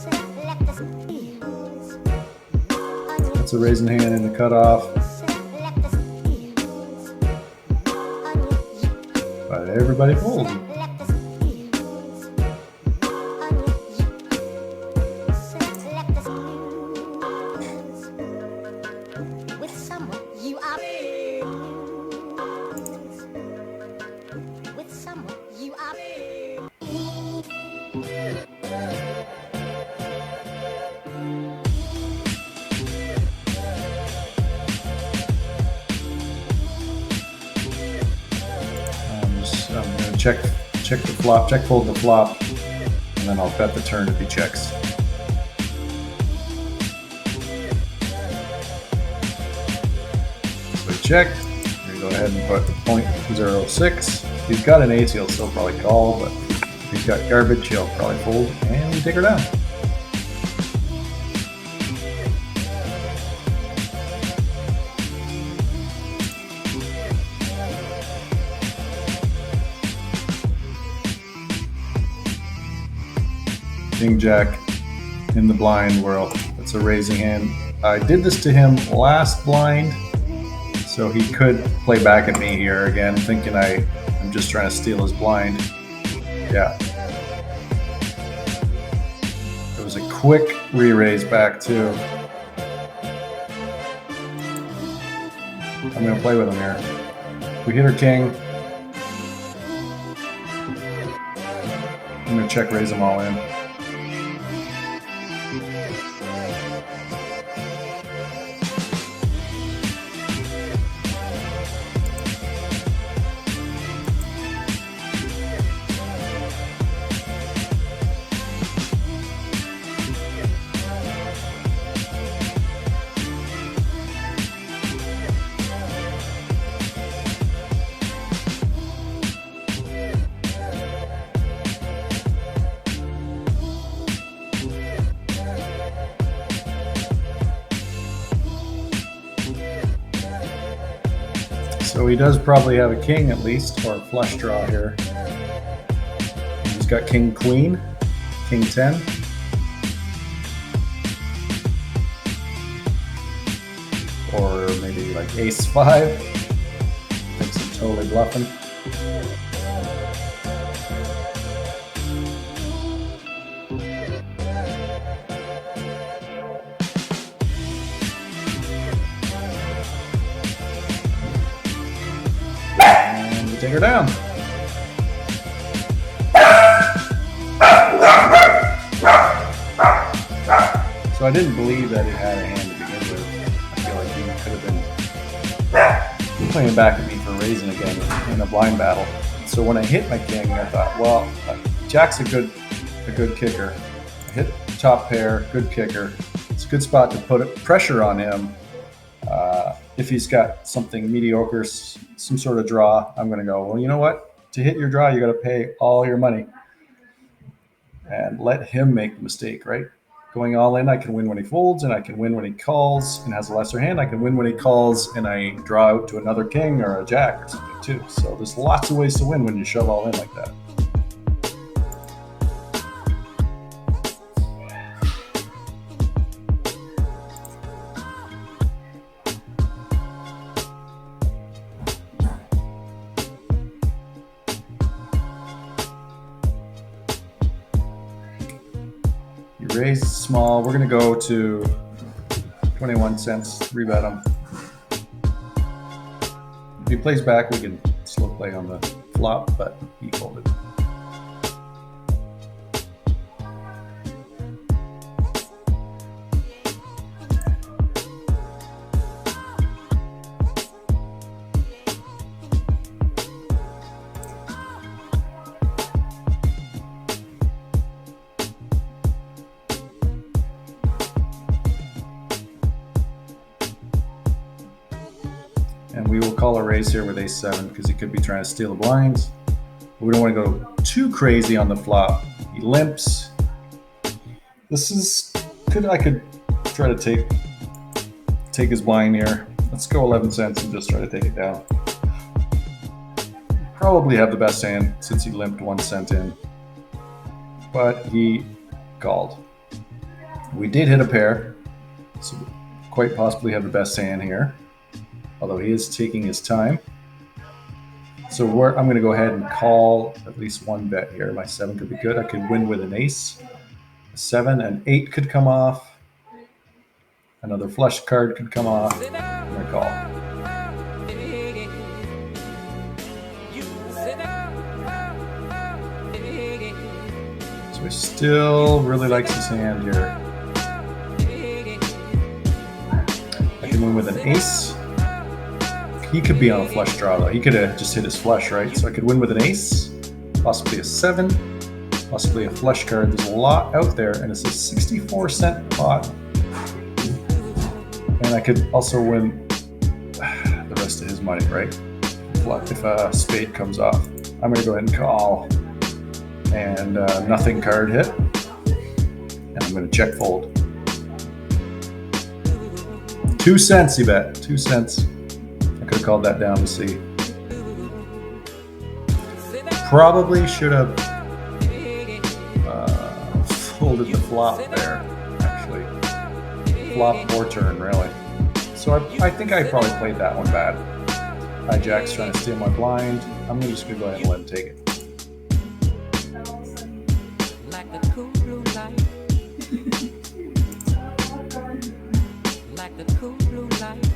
Select us. That's a raising hand in the cutoff, Select us. but everybody folded. Select us. Select us. With someone you are. With someone you are. I'm gonna check the flop, check fold the flop, and then I'll bet the turn if he checks. So he checked. We're gonna go ahead and put 0.06. If he's got an ace, he'll still probably call, but if he's got garbage, he'll probably fold, and we take her down. King Jack in the blind world. That's a raising hand. I did this to him last blind, so he could play back at me here again, thinking I'm just trying to steal his blind. Yeah. It was a quick re-raise back too. I'm gonna play with him here. We hit our king. I'm gonna check raise them all in. So he does probably have a king at least, or a flush draw here. He's got king queen, king 10. Or maybe like ace 5. Thinks I'm totally bluffing. And we take her down. So I didn't believe that he had a hand to begin with. I feel like he could have been playing back at me for raising again in a blind battle. So when I hit my king, I thought, well, Jack's a good kicker. I hit top pair, good kicker. It's a good spot to put pressure on him. If he's got something mediocre, some sort of draw, I'm going to go, well, you know what? To hit your draw, you got to pay all your money and let him make the mistake, right? Going all in, I can win when he folds, and I can win when he calls and has a lesser hand. I can win when he calls and I draw out to another king or a jack or something too. So there's lots of ways to win when you shove all in like that. He raised small. We're going to go to 21 cents, rebet him. he plays back, we can slow play on the flop, but he folded. And we will call a raise here with ace-7 because he could be trying to steal the blinds. But we don't want to go too crazy on the flop. He limps. This is I could try to take his blind here. Let's go 11 cents and just try to take it down. Probably have the best hand since he limped 1 cent in, but he called. We did hit a pair, so quite possibly have the best hand here, although he is taking his time. So I'm going to go ahead and call at least one bet here. My 7 could be good. I could win with an ace. A 7 and 8 could come off. Another flush card could come off. I'm going to call. So he still really likes his hand here. I can win with an ace. He could be on a flush draw though. He could have just hit his flush, right? So I could win with an ace, possibly a 7, possibly a flush card. There's a lot out there, and it's a 64-cent pot. And I could also win the rest of his money, right? If a spade comes off. I'm gonna go ahead and call. And nothing card hit. And I'm gonna check fold. 2 cents he bet, 2 cents. Could have called that down to see. Probably should have folded the flop there, actually. Flop or turn, really. So I think I probably played that one bad. Hijack's trying to steal my blind. I'm just going to go ahead and let him take it. Like the cool blue light. Like the cool blue light.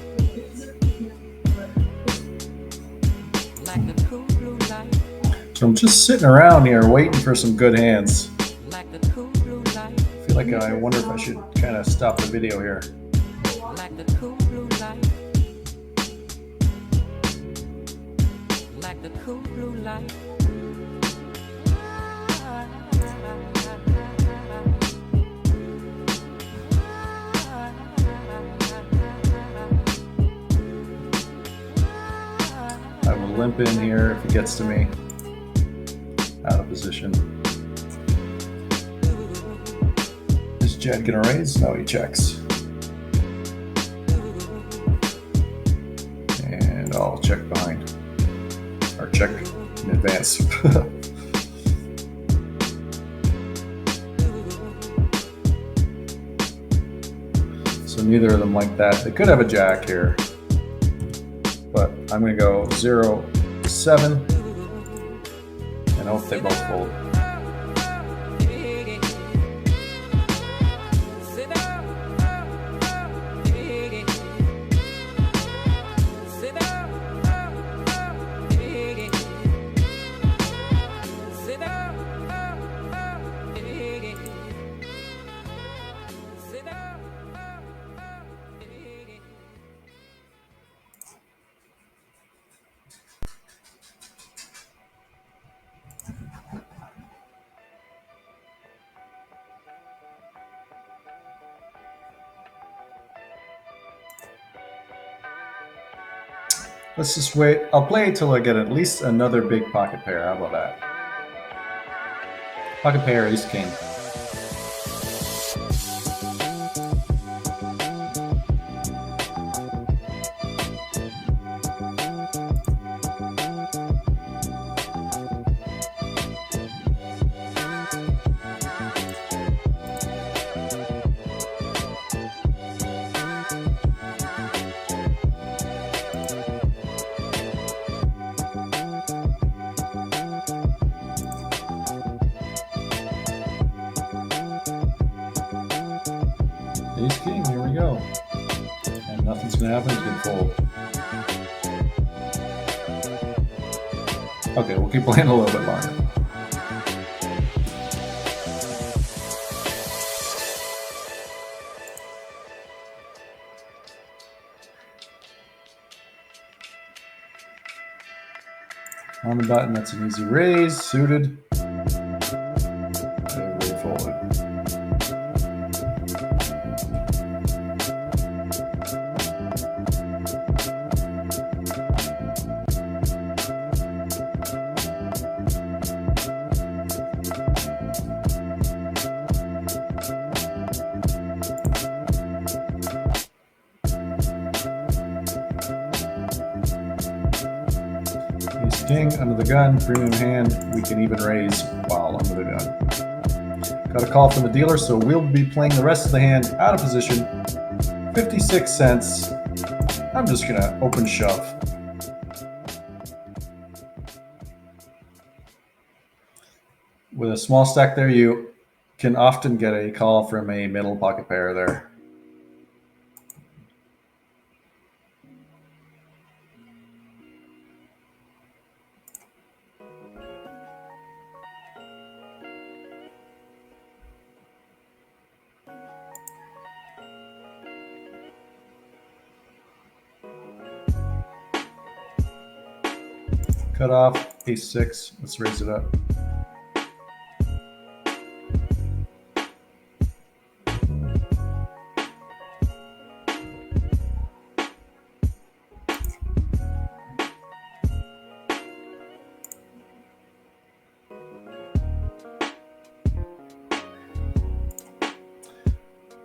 So I'm just sitting around here waiting for some good hands. Like the cool blue light. I feel like I wonder if I should kind of stop the video here. Like the cool blue light. Like the cool blue light. I will limp in here if he gets to me. Out of position. Is Jed gonna raise? No, he checks. And I'll check behind. Or check in advance. So neither of them like that. They could have a jack here. But I'm gonna go 0-7. And hope they both fold. Let's just wait. I'll play till I get at least another big pocket pair. How about that? Pocket pair, ace king. Ace king, here we go. And nothing's gonna happen, he's gonna fold. Okay, we'll keep playing a little bit longer. On the button, that's an easy raise, suited. Very folded. King under the gun, premium hand. We can even raise while under the gun. Got a call from the dealer, so we'll be playing the rest of the hand out of position. 56 cents. I'm just gonna open shove. With a small stack there, you can often get a call from a middle pocket pair there. Cut off, ace-6, let's raise it up.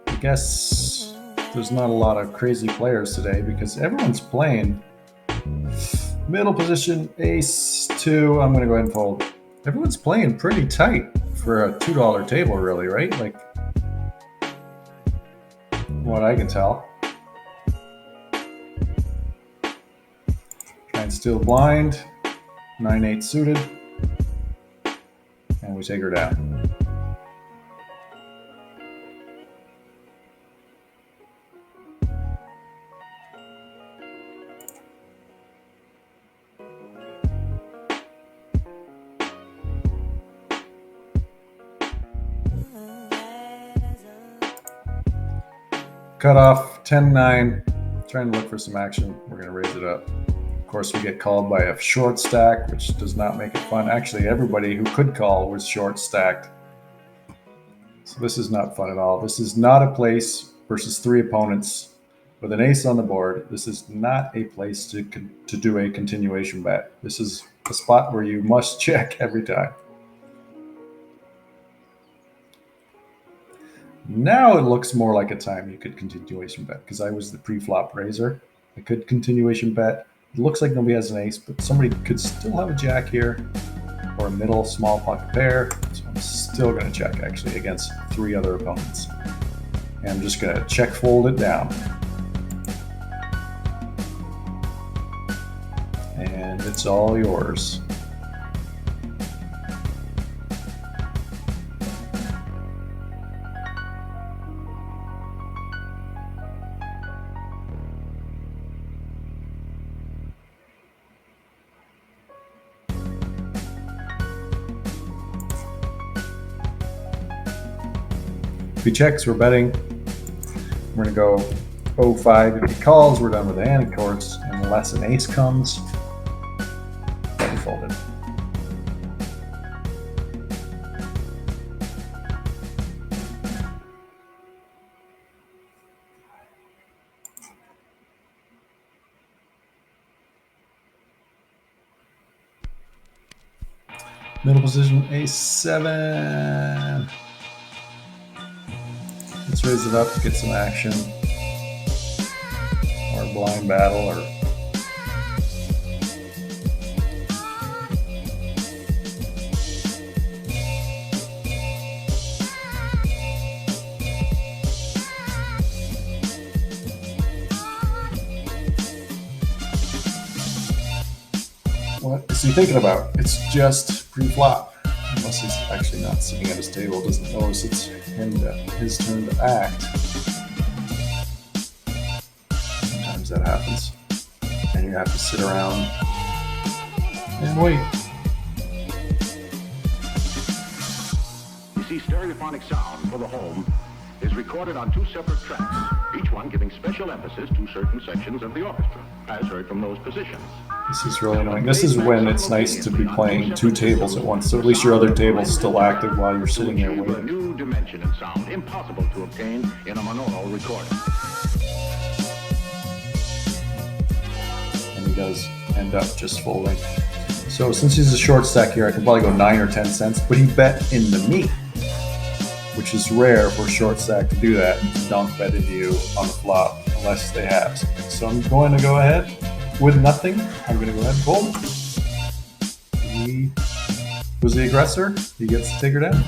I guess there's not a lot of crazy players today because everyone's playing middle position, ace-2. I'm going to go ahead and fold. Everyone's playing pretty tight for a $2 table, really, right? Like, what I can tell. Try and steal the blind. 9-8 suited. And we take her down. Cut off, 10-9, trying to look for some action. We're going to raise it up. Of course, we get called by a short stack, which does not make it fun. Actually, everybody who could call was short stacked. So this is not fun at all. This is not a place versus 3 opponents with an ace on the board. This is not a place to do a continuation bet. This is a spot where you must check every time. Now it looks more like a time you could continuation bet because I was the pre-flop raiser. I could continuation bet. It looks like nobody has an ace, but somebody could still have a jack here or a middle small pocket pair. So I'm still going to check actually against 3 other opponents. And I'm just going to check fold it down. And it's all yours. If he checks, we're betting. We're going to go 0-5. If he calls, we're done with the hand, of course, unless an ace comes. Then folded. Middle position, ace-7. Let's raise it up, get some action, or a blind battle, or what is he thinking about? It's just pre-flop. Unless he's actually not sitting at his table, doesn't notice it's his turn to act. Sometimes that happens. And you have to sit around and wait. see, stereophonic sound for the home is recorded on two separate tracks, each one giving special emphasis to certain sections of the orchestra, as heard from those positions. This is really annoying. This is when it's nice to be playing two tables at once, so at least your other table's still active while you're sitting there Achieve a waiting. new dimension in sound, impossible to obtain in a monaural recording. And he does end up just folding. So since he's a short stack here, I can probably go 9 or 10 cents, but he bet into me, which is rare for a short stack to do that, to dunk bet into you on the flop, unless they have something. So I'm going to go ahead with nothing. I'm going to go ahead and fold. He was the aggressor. He gets to take her down.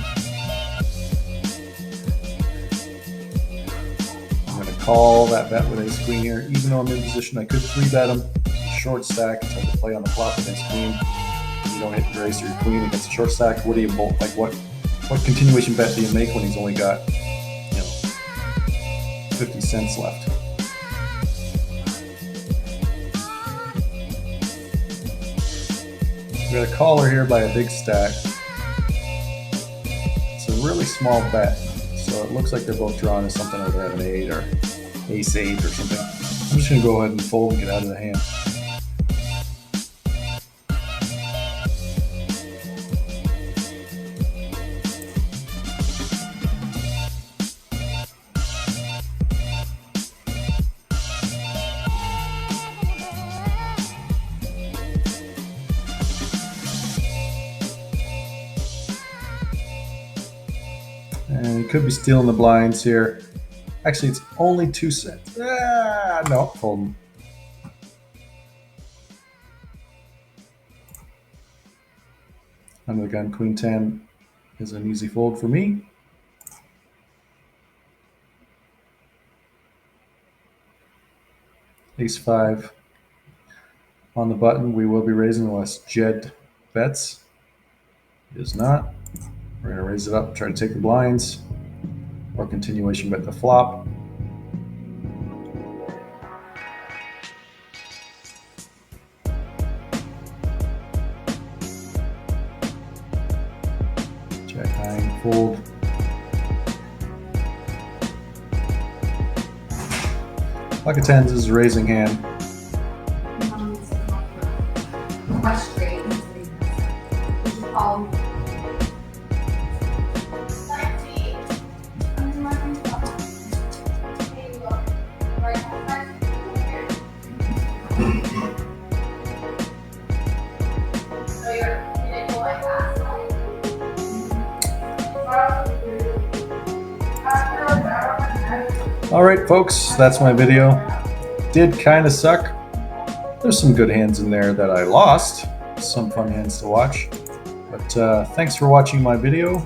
I'm going to call that bet with ace queen here. Even though I'm in position, I could 3-bet him. Short stack, it's hard to play on the flop against queen. You don't hit your ace or your queen against a short stack. What do you bolt? Like what continuation bet do you make when he's only got 50 cents left? We got a caller here by a big stack. It's a really small bet, so it looks like they're both drawing as something like they have an 8 or ace 8 or something. I'm just gonna go ahead and fold and get out of the hand. And he could be stealing the blinds here. Actually, it's only 2 cents. No, folding. Under the gun, queen 10 is an easy fold for me. Ace 5 on the button. We will be raising unless Jed bets. It is not. We're going to raise it up, try to take the blinds, or continuation bet the flop. Jack 9, fold. Pocket 10s is a raising hand. All right, folks, that's my video. Did kind of suck. There's some good hands in there that I lost. Some fun hands to watch. But thanks for watching my video.